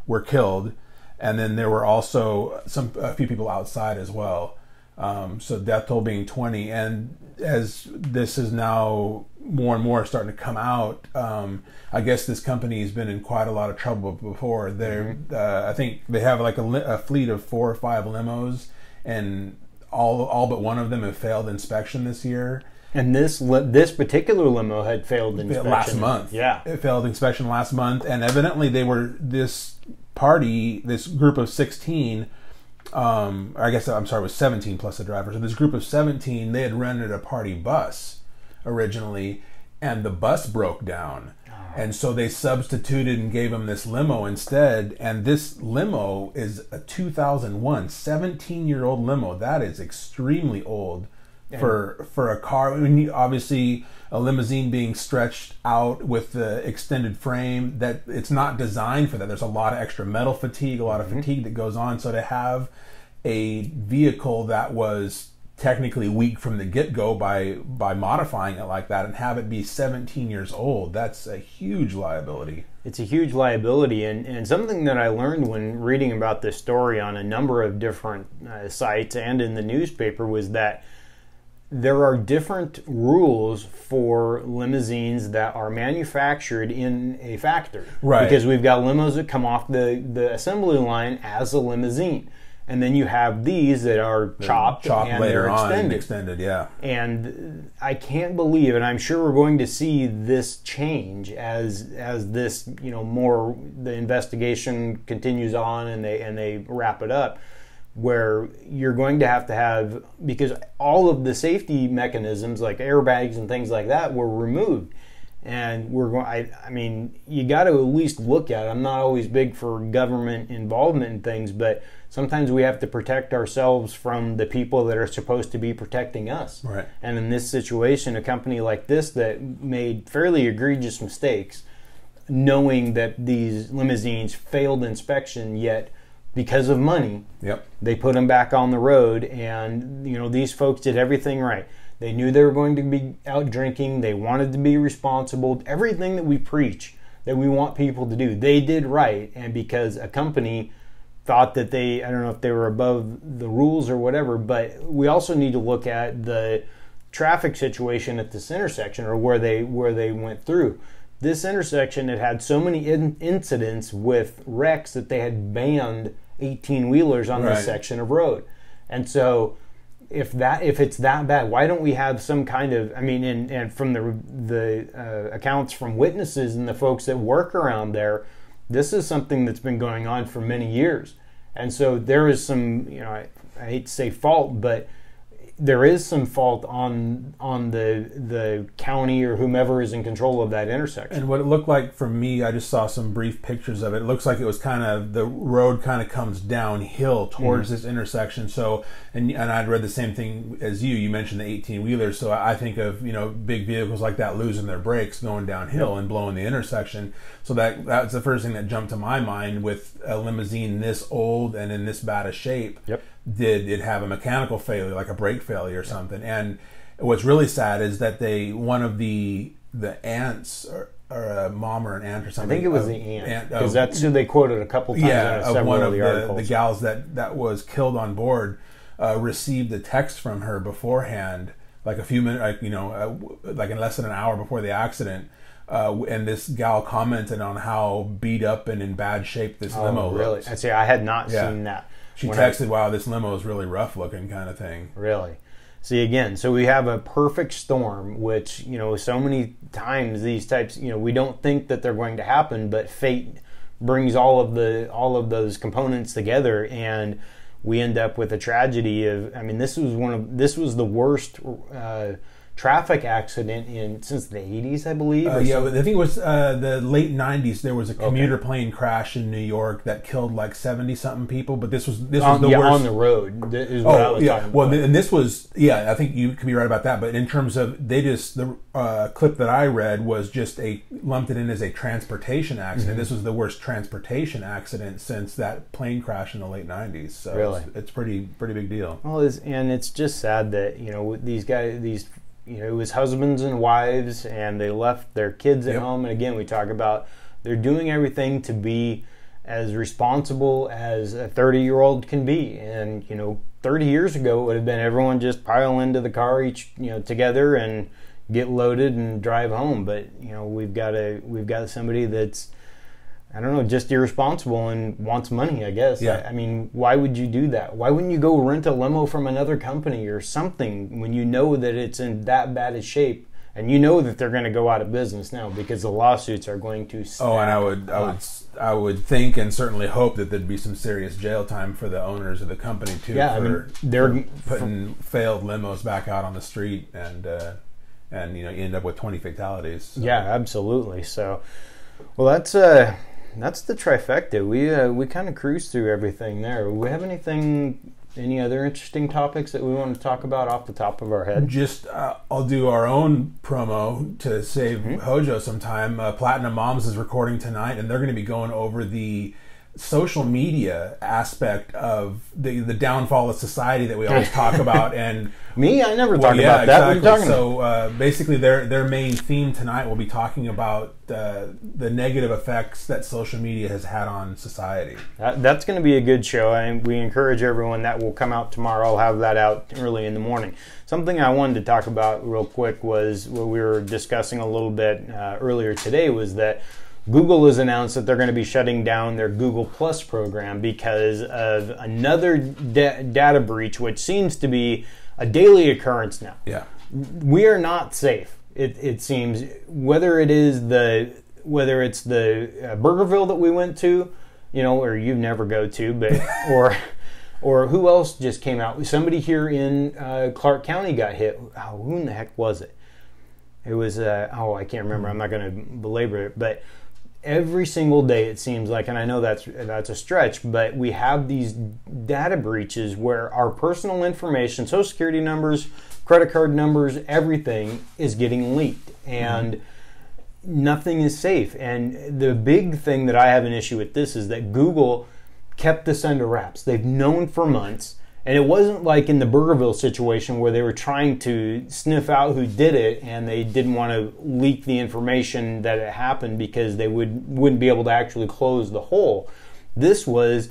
were killed. And then there were also a few people outside as well. So death toll being 20. And as this is now more and more starting to come out, I guess this company has been in quite a lot of trouble before. I think they have like a fleet of 4 or 5 limos, and all but one of them have failed inspection this year. And this particular limo had failed inspection last month. Yeah, it failed inspection last month, and evidently they were this group of 16. I guess I'm sorry, it was 17 plus the driver. So this group of 17, they had rented a party bus originally, and the bus broke down. And so they substituted and gave them this limo instead. And this limo is a 2001 17-year-old limo. That is extremely old for a car. I mean, obviously, a limousine being stretched out with the extended frame, that it's not designed for that. There's a lot of extra metal fatigue, a lot of fatigue that goes on. So to have a vehicle that was technically weak from the get-go by modifying it like that and have it be 17 years old, that's a huge liability. It's a huge liability, and something that I learned when reading about this story on a number of different sites and in the newspaper was that there are different rules for limousines that are manufactured in a factory. Right. Because we've got limos that come off the assembly line as a limousine. And then you have these that are chopped and later they're on extended. and extended, yeah. And I can't believe, and I'm sure we're going to see this change as this, more the investigation continues on and they wrap it up, where you're going to have, because all of the safety mechanisms like airbags and things like that were removed. And we're going. I mean, you got to at least look at it. I'm not always big for government involvement in things, but sometimes we have to protect ourselves from the people that are supposed to be protecting us. Right. And in this situation, a company like this that made fairly egregious mistakes, knowing that these limousines failed inspection, yet because of money, they put them back on the road. And these folks did everything right. They knew they were going to be out drinking. They wanted to be responsible. Everything that we preach that we want people to do, they did right. And because a company thought that I don't know if they were above the rules or whatever, but we also need to look at the traffic situation at this intersection, or where they went through. This intersection had so many incidents with wrecks that they had banned 18-wheelers on this section of road. And so if it's that bad, why don't we have some kind of, and from the accounts from witnesses and the folks that work around there, this is something that's been going on for many years. And so there is some, I hate to say fault, but there is some fault on the county or whomever is in control of that intersection. And what it looked like for me, I just saw some brief pictures of it. It looks like it was the road kind of comes downhill towards this intersection. So, and I'd read the same thing as you. You mentioned the 18-wheelers. So I think of, big vehicles like that losing their brakes going downhill and blowing the intersection. So that's the first thing that jumped to my mind with a limousine this old and in this bad a shape. Did it have a mechanical failure, like a brake failure or something? And what's really sad is that one of the aunts, or a mom or an aunt or something. I think it was the aunt, because that's who they quoted a couple times in several one of the articles. The gals that was killed on board received a text from her beforehand, like a few minutes, like in less than an hour before the accident. And this gal commented on how beat up and in bad shape this limo looks. I see. I had not seen that. She texted, "Wow, this limo is really rough looking," kind of thing. Really? See, again, so we have a perfect storm, which, so many times these types, we don't think that they're going to happen, but fate brings all of those components together, and we end up with a tragedy of, this was the worst traffic accident since the 80s, I believe. I think it was the late 90s. There was a commuter plane crash in New York that killed like 70-something people. But this was the worst on the road. Is what I was talking about. And this was I think you could be right about that. But in terms of the clip that I read was just lumped it in as a transportation accident. This was the worst transportation accident since that plane crash in the late 90s. So really? It's pretty big deal. Well, it's just sad that these guys it was husbands and wives, and they left their kids at home. And again, we talk about they're doing everything to be as responsible as a 30-year-old can be. And 30 years ago, it would have been everyone just pile into the car each together and get loaded and drive home. But we've got somebody that's, I don't know, just irresponsible and wants money, I guess. Yeah. Why would you do that? Why wouldn't you go rent a limo from another company or something when you know that it's in that bad a shape, and you know that they're going to go out of business now because the lawsuits are going to stack. Oh, and I would think and certainly hope that there'd be some serious jail time for the owners of the company too. Yeah, they're putting failed limos back out on the street, and you end up with 20 fatalities. So. Yeah, absolutely. So, well, that's the trifecta. We kind of cruised through everything there. Do we have any other interesting topics that we want to talk about off the top of our head? Just I'll do our own promo to save Hojo some time. Platinum Moms is recording tonight, and they're going to be going over the social media aspect of the downfall of society that we always talk about. And me, I never talk about that. Exactly. What are you talking about? Basically, their main theme tonight will be talking about the negative effects that social media has had on society. That's going to be a good show, and we encourage everyone. That will come out tomorrow. I'll have that out early in the morning. Something I wanted to talk about real quick was what we were discussing a little bit earlier today, was that Google has announced that they're going to be shutting down their Google Plus program because of another data breach, which seems to be a daily occurrence now. Yeah, we are not safe. It seems, whether it's the Burgerville that we went to, or you never go to, but or who else just came out? Somebody here in Clark County got hit. Oh, who in the heck was it? It was I can't remember. I'm not going to belabor it, but every single day it seems like, and I know that's a stretch, but we have these data breaches where our personal information, social security numbers, credit card numbers, everything is getting leaked, and nothing is safe. And the big thing that I have an issue with this is that Google kept this under wraps. They've known for months. And it wasn't like in the Burgerville situation where they were trying to sniff out who did it and they didn't want to leak the information that it happened because they wouldn't be able to actually close the hole. This was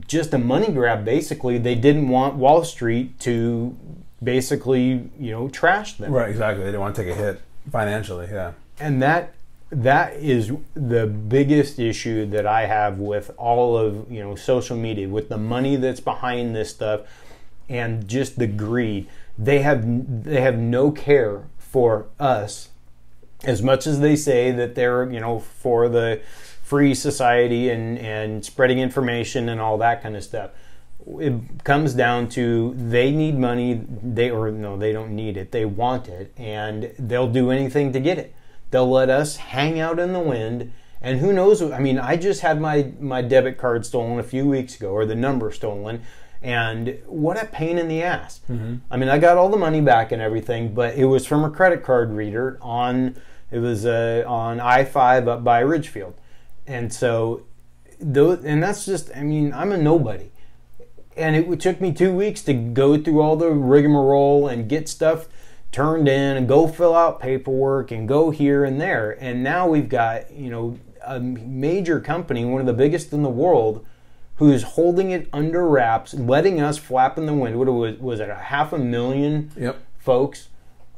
just a money grab, basically. They didn't want Wall Street to basically, trash them. Right, exactly. They didn't want to take a hit financially, yeah. And that is the biggest issue that I have with all of social media, with the money that's behind this stuff and just the greed. They have no care for us, as much as they say that they're for the free society and spreading information and all that kind of stuff. It comes down to they need money. They don't need it. They want it, and they'll do anything to get it. They'll let us hang out in the wind, and who knows? I mean, I just had my debit card stolen a few weeks ago, or the number stolen, and what a pain in the ass. Mm-hmm. I mean, I got all the money back and everything, but it was from a credit card reader on I-5 up by Ridgefield, and so that's just. I mean, I'm a nobody, and it took me 2 weeks to go through all the rigmarole and get stuff turned in and go fill out paperwork and go here and there. And now we've got, a major company, one of the biggest in the world, who's holding it under wraps, letting us flap in the wind. What was it? 500,000 folks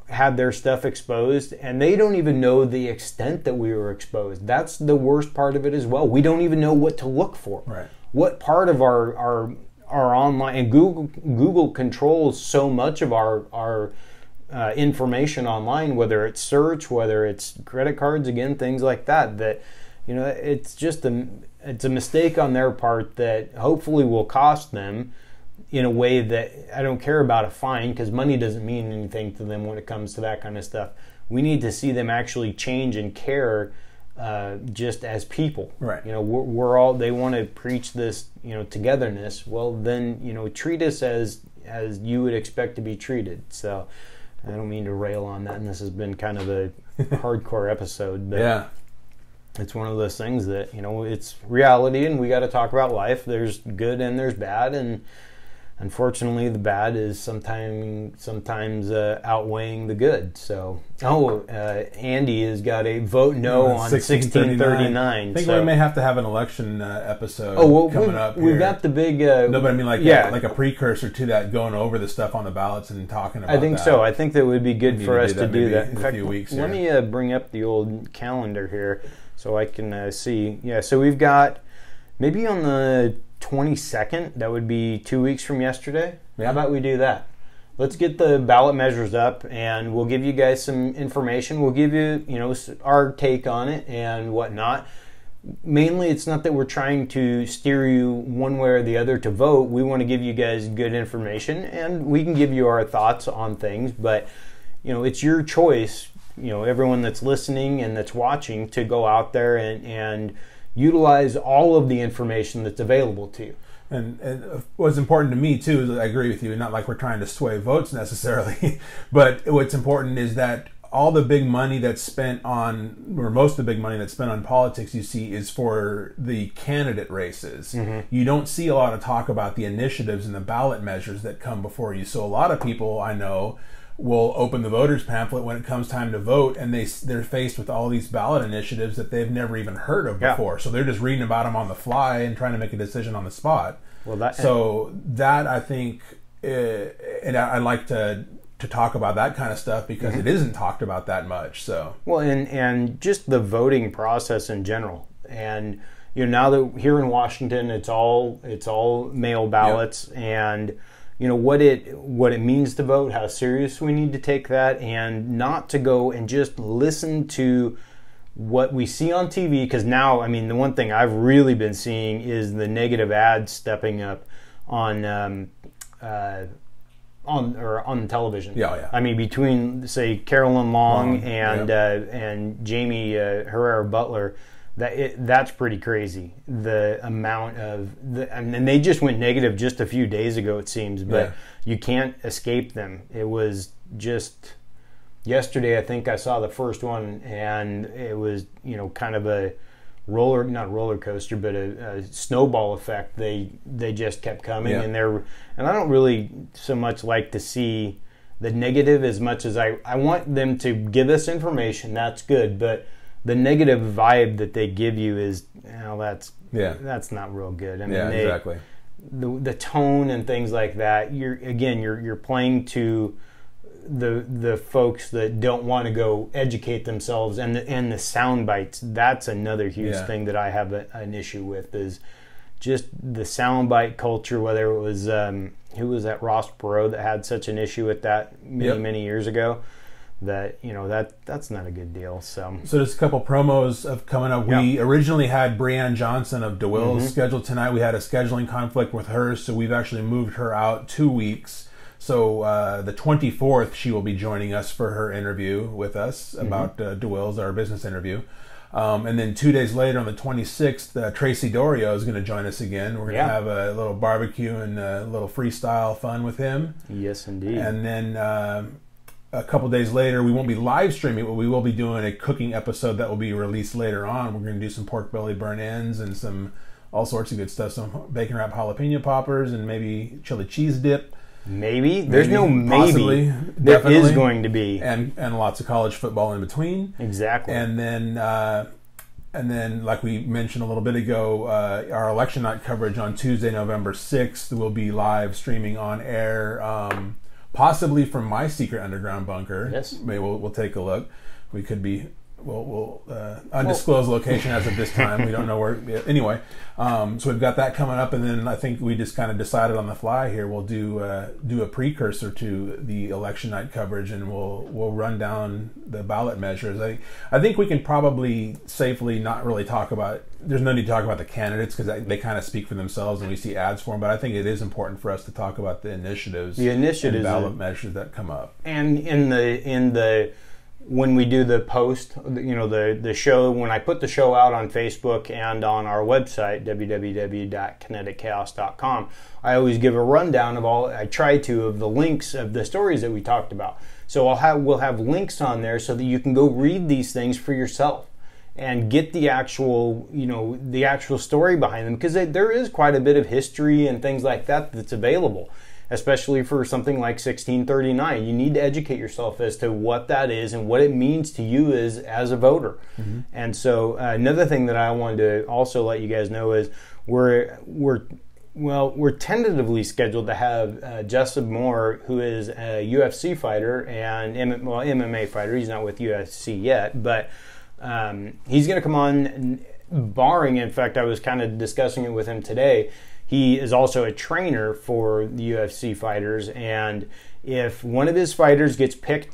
had their stuff exposed, and they don't even know the extent that we were exposed. That's the worst part of it as well. We don't even know what to look for. Right. What part of our online, and Google controls so much of our information online, whether it's search, whether it's credit cards, again, things like that it's just it's a mistake on their part that hopefully will cost them in a way that I don't care about a fine, because money doesn't mean anything to them when it comes to that kind of stuff. We need to see them actually change and care just as people. Right. We're all, they want to preach this, togetherness. Well, then, treat us as you would expect to be treated. So I don't mean to rail on that, and this has been kind of a hardcore episode, but yeah, it's one of those things that, it's reality, and we got to talk about life. There's good and there's bad, and unfortunately the bad is sometimes outweighing the good. So, Andy has got a vote no on 1639. I think we may have to have an election episode coming up here. We've got the big... no, but I mean like a precursor to that, going over the stuff on the ballots and talking about that. I think so. I think that would be good for us to do that. In fact, a few weeks. Let me bring up the old calendar here so I can see. Yeah, so we've got maybe on the 22nd, that would be 2 weeks from yesterday. Yeah. How about we do that? Let's get the ballot measures up, and we'll give you guys some information. We'll give you, our take on it and whatnot. Mainly, it's not that we're trying to steer you one way or the other to vote. We want to give you guys good information, and we can give you our thoughts on things. But, it's your choice, everyone that's listening and that's watching, to go out there and utilize all of the information that's available to you. And what's important to me too is, I agree with you, not like we're trying to sway votes necessarily, but what's important is that all the big money that's spent on, or most of the big money that's spent on politics, you see, is for the candidate races. Mm-hmm. You don't see a lot of talk about the initiatives and the ballot measures that come before you. So a lot of people I know will open the voters pamphlet when it comes time to vote, and they're faced with all these ballot initiatives that they've never even heard of before. So they're just reading about them on the fly and trying to make a decision on the spot. Well, that I think, and I like to to talk about that kind of stuff because it isn't talked about that much. So well, and just the voting process in general, and now that here in Washington, it's all mail ballots, and what it means to vote, how serious we need to take that, and not to go and just listen to what we see on TV. Because now, I mean, the one thing I've really been seeing is the negative ads stepping up on television. Yeah. I mean, between say Carolyn Long and Jamie Herrera Butler, that's pretty crazy. The amount of and they just went negative just a few days ago, it seems, but you can't escape them. It was just yesterday, I think I saw the first one, and it was kind of a not a roller coaster, but a snowball effect. They just kept coming, and I don't really so much like to see the negative as much as I want them to give us information. That's good, but the negative vibe that they give you is that's not real good. I mean, exactly. The tone and things like that. You're playing to the folks that don't want to go educate themselves, and the sound bites. That's another huge thing that I have an issue with, is just the sound bite culture. Whether it was who was that, Ross Perot, that had such an issue with that many years ago. That's not a good deal. So there's a couple promos of coming up. We originally had Breanne Johnson of DeWills scheduled tonight. We had a scheduling conflict with her, so we've actually moved her out 2 weeks. So the 24th, she will be joining us for her interview with us about DeWills, our business interview. And then 2 days later, on the 26th, Tracy Dorio is going to join us again. We're going to have a little barbecue and a little freestyle fun with him. Yes, indeed. And then a couple days later, we won't be live streaming, but we will be doing a cooking episode that will be released later on. We're going to do some pork belly burn ends and some all sorts of good stuff. Some bacon wrapped jalapeno poppers and maybe chili cheese dip. Maybe. There's no maybe. Possibly. There Definitely. is going to be. And lots of college football in between. Exactly. And then, like we mentioned a little bit ago, our election night coverage on Tuesday, November 6th will be live streaming on air, possibly from my secret underground bunker. Yes. Maybe we'll take a look. We could be... We'll undisclosed location as of this time. We don't know where. Anyway, so we've got that coming up, and then I think we just kind of decided on the fly here. We'll do a precursor to the election night coverage, and we'll run down the ballot measures. I think we can probably safely not really talk about. There's no need to talk about the candidates because they kind of speak for themselves, and we see ads for them. But I think it is important for us to talk about the initiatives and ballot measures that come up. And in the when we do the post, the show, when I put the show out on Facebook and on our website, www.kineticchaos.com, I always give a rundown of the links of the stories that we talked about. So we'll have links on there so that you can go read these things for yourself and get the actual story behind them, because there is quite a bit of history and things like that that's available. Especially for something like 1639. You need to educate yourself as to what that is and what it means to you as a voter. Mm-hmm. And so another thing that I wanted to also let you guys know is we're tentatively scheduled to have Jessup Moore, who is a UFC fighter and MMA fighter. He's not with UFC yet, but he's going to come on, barring, in fact, I was kind of discussing it with him today. He is also a trainer for the UFC fighters, and if one of his fighters gets cleared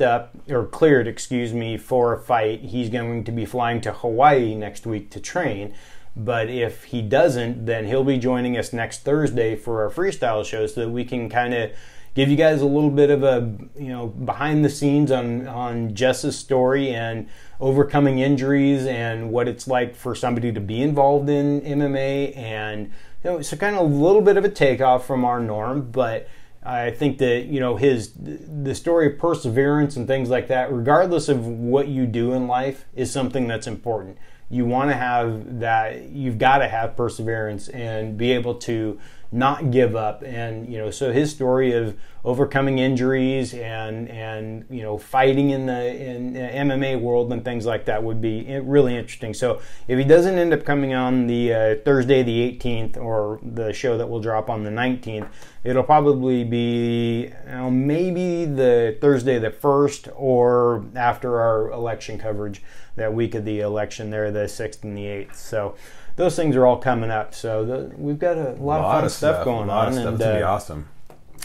for a fight, he's going to be flying to Hawaii next week to train. But if he doesn't, then he'll be joining us next Thursday for our freestyle show, so that we can kind of give you guys a little bit of a behind the scenes on Jess's story and overcoming injuries and what it's like for somebody to be involved in MMA, and so kind of a little bit of a takeoff from our norm. But I think that the story of perseverance and things like that, regardless of what you do in life, is something that's important. You want to have that. You've got to have perseverance and be able to not give up. And, so his story of overcoming injuries and fighting in the MMA world and things like that would be really interesting. So if he doesn't end up coming on the Thursday the 18th or the show that will drop on the 19th, it'll probably be maybe the Thursday the 1st or after our election coverage that week of the election there, the 6th and the 8th. So those things are all coming up. So we've got a lot of fun stuff going on. It's going to be awesome.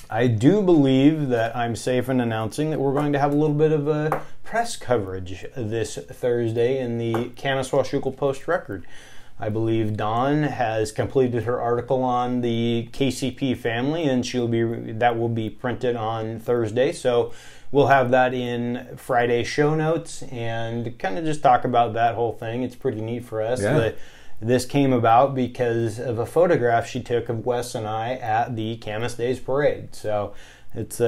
I do believe that I'm safe in announcing that we're going to have a little bit of a press coverage this Thursday in the Kanaswa Post-Record. I believe Dawn has completed her article on the KCP family, and that will be printed on Thursday. So we'll have that in Friday's show notes and kind of just talk about that whole thing. It's pretty neat for us. Yeah. This came about because of a photograph she took of Wes and I at the Camas Days Parade. So it's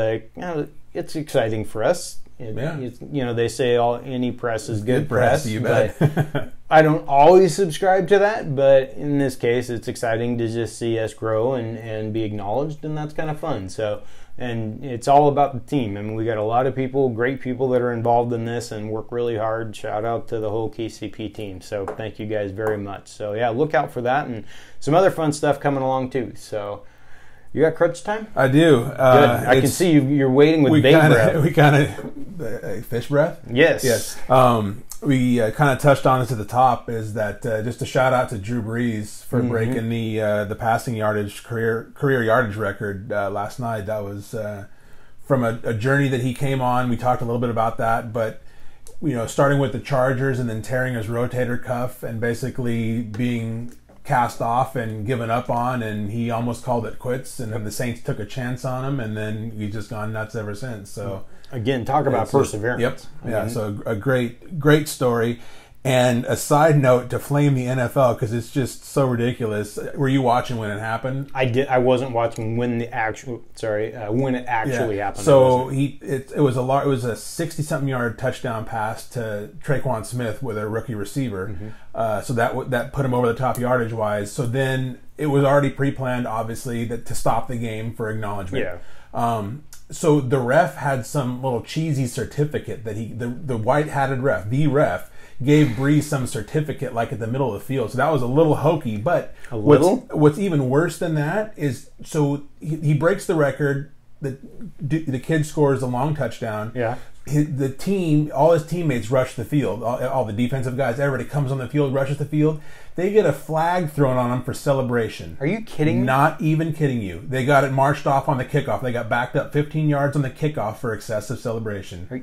exciting for us. They say any press is good press. You bet. But I don't always subscribe to that, but in this case, it's exciting to just see us grow and be acknowledged, and that's kind of fun. So, and it's all about the team. I mean, we got a lot of people, great people that are involved in this and work really hard. Shout out to the whole KCP team. So thank you guys very much. So yeah, look out for that and some other fun stuff coming along too. So you got crunch time? I do. Good. I can see you're waiting with bait breath. We kind of fish breath. Yes. Yes. We kind of touched on this at the top. Is that just a shout out to Drew Brees for breaking the passing yardage career yardage record last night. That was from a journey that he came on. We talked a little bit about that, but starting with the Chargers and then tearing his rotator cuff and basically being cast off and given up on, and he almost called it quits, and then the Saints took a chance on him, and then he's just gone nuts ever since. So again, talk about perseverance. Yep. Yeah. So a great story. And a side note to flame the NFL because it's just so ridiculous. Were you watching when it happened? I did. I wasn't watching when it actually happened. So it was a 60-something yard touchdown pass to Traquan Smith with a rookie receiver. So that put him over the top yardage wise. So then it was already pre-planned, obviously, to stop the game for acknowledgement. Yeah. So the ref had some little cheesy certificate that the white-hatted ref gave Brees some certificate like at the middle of the field. So that was a little hokey. But what's even worse than that is, so he breaks the record. The kid scores a long touchdown. Yeah. The team, all his teammates rush the field. All the defensive guys, everybody comes on the field, rushes the field. They get a flag thrown on them for celebration. Are you kidding me? Not even kidding you. They got it marched off on the kickoff. They got backed up 15 yards on the kickoff for excessive celebration.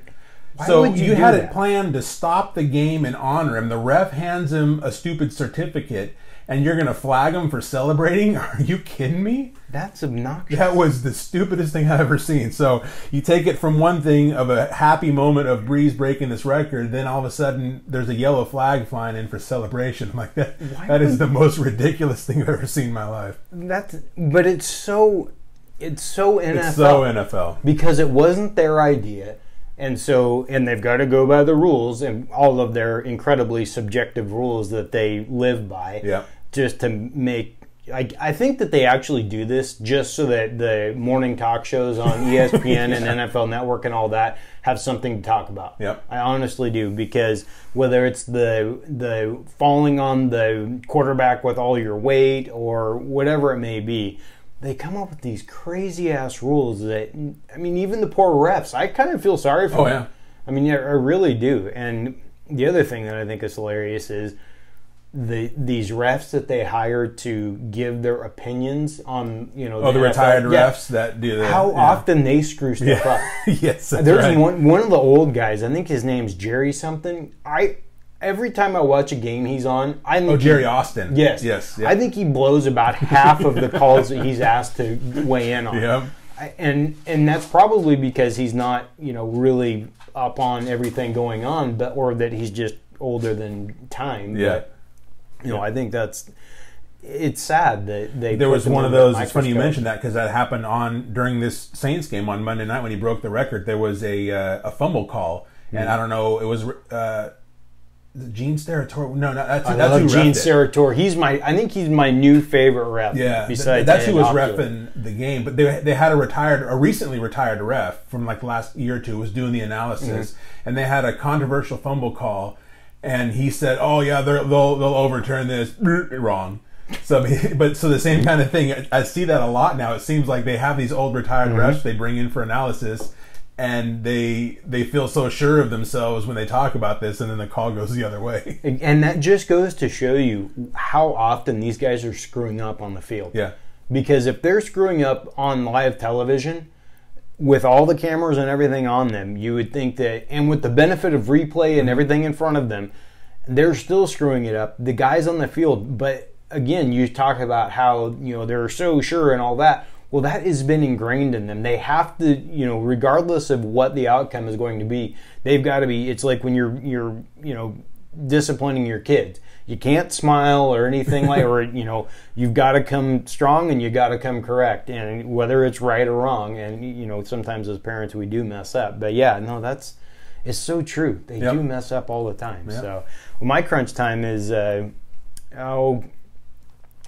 So you had it planned to stop the game and honor him. The ref hands him a stupid certificate, and you're going to flag him for celebrating? Are you kidding me? That's obnoxious. That was the stupidest thing I've ever seen. So you take it from one thing of a happy moment of Brees breaking this record, then all of a sudden there's a yellow flag flying in for celebration. I'm like, that is the most ridiculous thing I've ever seen in my life. But it's so NFL. It's so NFL. Because it wasn't their idea. And they've got to go by the rules and all of their incredibly subjective rules that they live by. Yeah. Just to make, I think that they actually do this just so that the morning talk shows on ESPN and NFL Network and all that have something to talk about. Yep. I honestly do, because whether it's the falling on the quarterback with all your weight or whatever it may be, they come up with these crazy-ass rules that, I mean, even the poor refs, I kind of feel sorry for them. Yeah. I mean, I really do. And the other thing that I think is hilarious is these refs that they hire to give their opinions on, the retired refs that do that. How often they screw stuff up. Yes, that's There's right. one of the old guys, I think his name's Jerry something. Every time I watch a game he's on, I think Jerry Austin. Yes. Yes. I think he blows about half of the calls that he's asked to weigh in on. Yep. And that's probably because he's not, really up on everything going on, or that he's just older than time. Yeah. But, I think it's sad that they. There was one of those. It's funny you mentioned that because that happened during this Saints game on Monday night when he broke the record. There was a fumble call, and I don't know. It was. Gene Steratore. No, that's I who love Gene reffed it. Steratore. I think he's my new favorite ref. Yeah, besides that's who was Oculus. reffing the game. But they had a recently retired ref from like the last year or two was doing the analysis, and they had a controversial fumble call, and he said, "Oh yeah, they'll overturn this." Wrong. So, so the same kind of thing. I see that a lot now. It seems like they have these old retired refs they bring in for analysis, and they feel so sure of themselves when they talk about this, and then the call goes the other way. And that just goes to show you how often these guys are screwing up on the field. Yeah. Because if they're screwing up on live television, with all the cameras and everything on them, you would think that, and with the benefit of replay and everything in front of them, they're still screwing it up. The guys on the field, but again, you talk about how, they're so sure and all that. Well, that has been ingrained in them. They have to, regardless of what the outcome is going to be, they've got to be. It's like when you're disciplining your kids. You can't smile or anything like, or you've got to come strong and you got to come correct, and whether it's right or wrong. And sometimes as parents we do mess up. But yeah, no, it's so true. They do mess up all the time. Yep. So my crunch time is I'm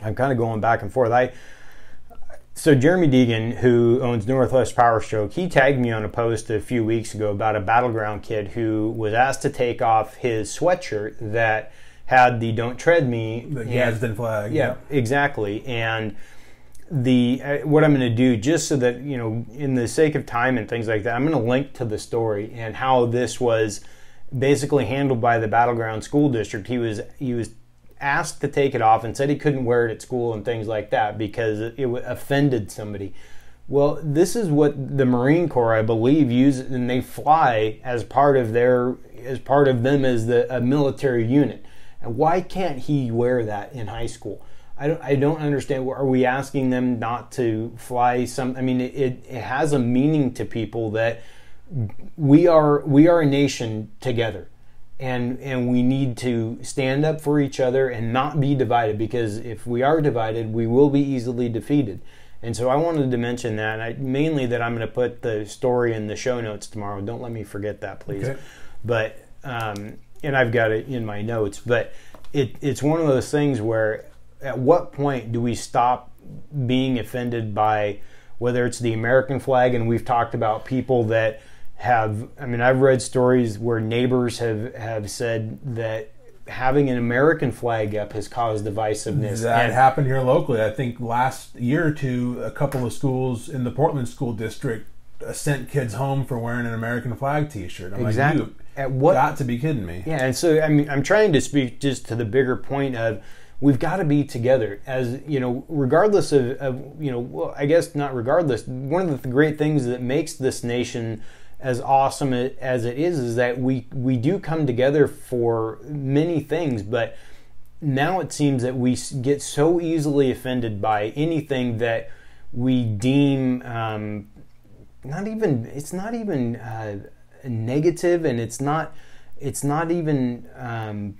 kind of going back and forth. So Jeremy Deegan, who owns Northwest Power Stroke, he tagged me on a post a few weeks ago about a Battleground kid who was asked to take off his sweatshirt that had the "Don't Tread Me" the Gadsden flag. Yeah, exactly. And what I'm going to do, just so that in the sake of time and things like that, I'm going to link to the story and how this was basically handled by the Battleground School District. He was asked to take it off and said he couldn't wear it at school and things like that because it offended somebody. Well, this is what the Marine Corps, I believe, uses, and they fly as part of them as a military unit. And why can't he wear that in high school? I don't understand. Are we asking them not to fly some? I mean, it has a meaning to people that we are a nation together. And we need to stand up for each other and not be divided, because if we are divided, we will be easily defeated. And so I wanted to mention that, and mainly that I'm going to put the story in the show notes tomorrow. Don't let me forget that, please. Okay. But and I've got it in my notes. But it's one of those things where, at what point do we stop being offended by whether it's the American flag? And we've talked about people that I've read stories where neighbors have said that having an American flag up has caused divisiveness. That happened here locally. I think last year or two, a couple of schools in the Portland School District sent kids home for wearing an American flag T-shirt. I'm exactly. Like, you got to be kidding me. Yeah, and so I'm trying to speak just to the bigger point of, we've got to be together, as regardless of well, I guess not regardless. One of the great things that makes this nation as awesome as it is that we do come together for many things, but now it seems that we get so easily offended by anything that we deem it's not even negative, and it's not even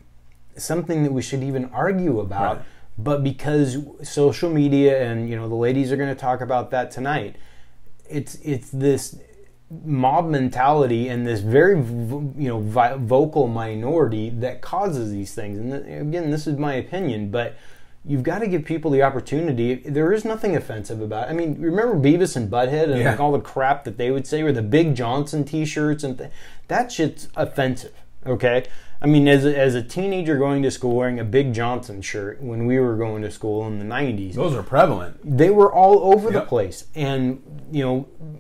something that we should even argue about. Right. But because social media, and the ladies are going to talk about that tonight, it's this mob mentality and this very vocal minority that causes these things. And again, this is my opinion, but you've got to give people the opportunity. There is nothing offensive about it. I mean, remember Beavis and Butthead and like all the crap that they would say, or the Big Johnson t-shirts and that shit's offensive. Okay, I mean, as a teenager going to school wearing a Big Johnson shirt when we were going to school in the 90s. Those are prevalent. They were all over the place. And,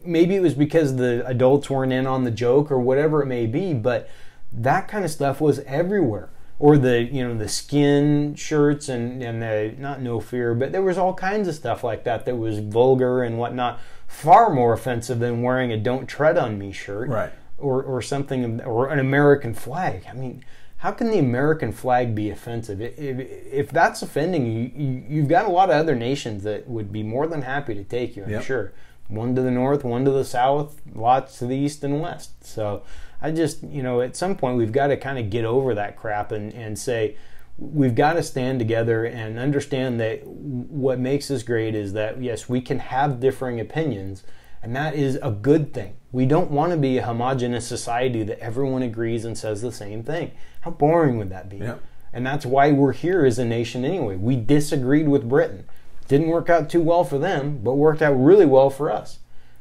maybe it was because the adults weren't in on the joke or whatever it may be, but that kind of stuff was everywhere. Or the skin shirts and the, not No Fear, but there was all kinds of stuff like that was vulgar and whatnot. Far more offensive than wearing a Don't Tread on Me shirt. Right. Or something, or an American flag. I mean, how can the American flag be offensive? If that's offending you, you've got a lot of other nations that would be more than happy to take you, I'm sure. One to the north, one to the south, lots to the east and west. So I just, at some point we've got to kind of get over that crap and say, we've got to stand together and understand that what makes us great is that, yes, we can have differing opinions, And that is a good thing. We don't want to be a homogenous society that everyone agrees and says the same thing. How boring would that be? Yeah. And that's why we're here as a nation anyway. We disagreed with Britain. Didn't work out too well for them, but worked out really well for us.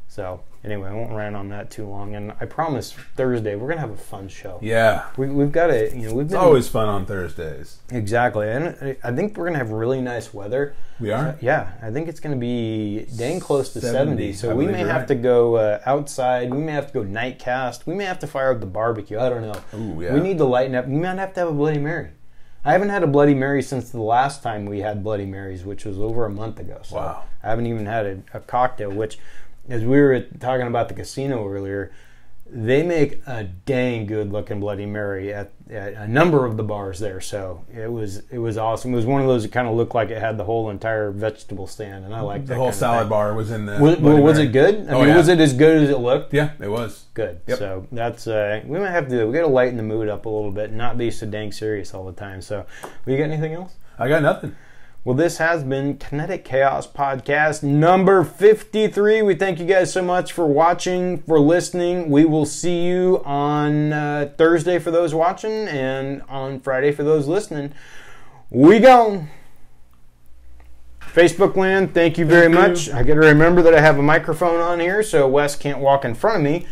So anyway, I won't rant on that too long. And I promise Thursday we're gonna have a fun show. Yeah, we've got to. It's always fun on Thursdays. Exactly, and I think we're gonna have really nice weather. We are. Yeah, I think it's gonna be dang close to 70. So we may have right. to go outside. We may have to go night cast. We may have to fire up the barbecue. I don't know. Ooh, yeah. We need to lighten up. We might have to have a Bloody Mary. I haven't had a Bloody Mary since the last time we had Bloody Marys, which was over a month ago. So wow. I haven't even had a cocktail, which, as we were talking about the casino earlier, they make a dang good looking Bloody Mary at a number of the bars there. So it was awesome. It was one of those that kind of looked like it had the whole entire vegetable stand, and I liked that. The whole kind of salad thing. bar was in the. Was it good? I mean, was it as good as it looked? Yeah, it was. Good. Yep. So that's we might have to. We got to lighten the mood up a little bit, and not be so dang serious all the time. So, you got anything else? I got nothing. Well, this has been Kinetic Chaos Podcast number 53. We thank you guys so much for watching, for listening. We will see you on Thursday for those watching, and on Friday for those listening. We gone. Facebook land, thank you very much. I got to remember that I have a microphone on here, so Wes can't walk in front of me.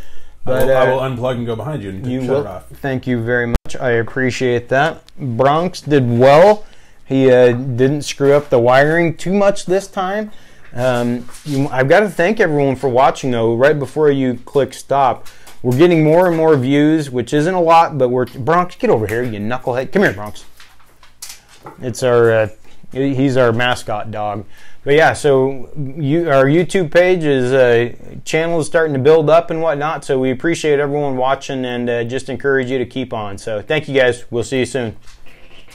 But I will unplug and go behind you and shut it off. Thank you very much. I appreciate that. Bronx did well. He didn't screw up the wiring too much this time. I've got to thank everyone for watching, though. Right before you click stop, we're getting more and more views, which isn't a lot, but Bronx, get over here, you knucklehead. Come here, Bronx. It's our he's our mascot dog. But yeah, so our YouTube page channel is starting to build up and whatnot. So we appreciate everyone watching and just encourage you to keep on. So thank you guys. We'll see you soon.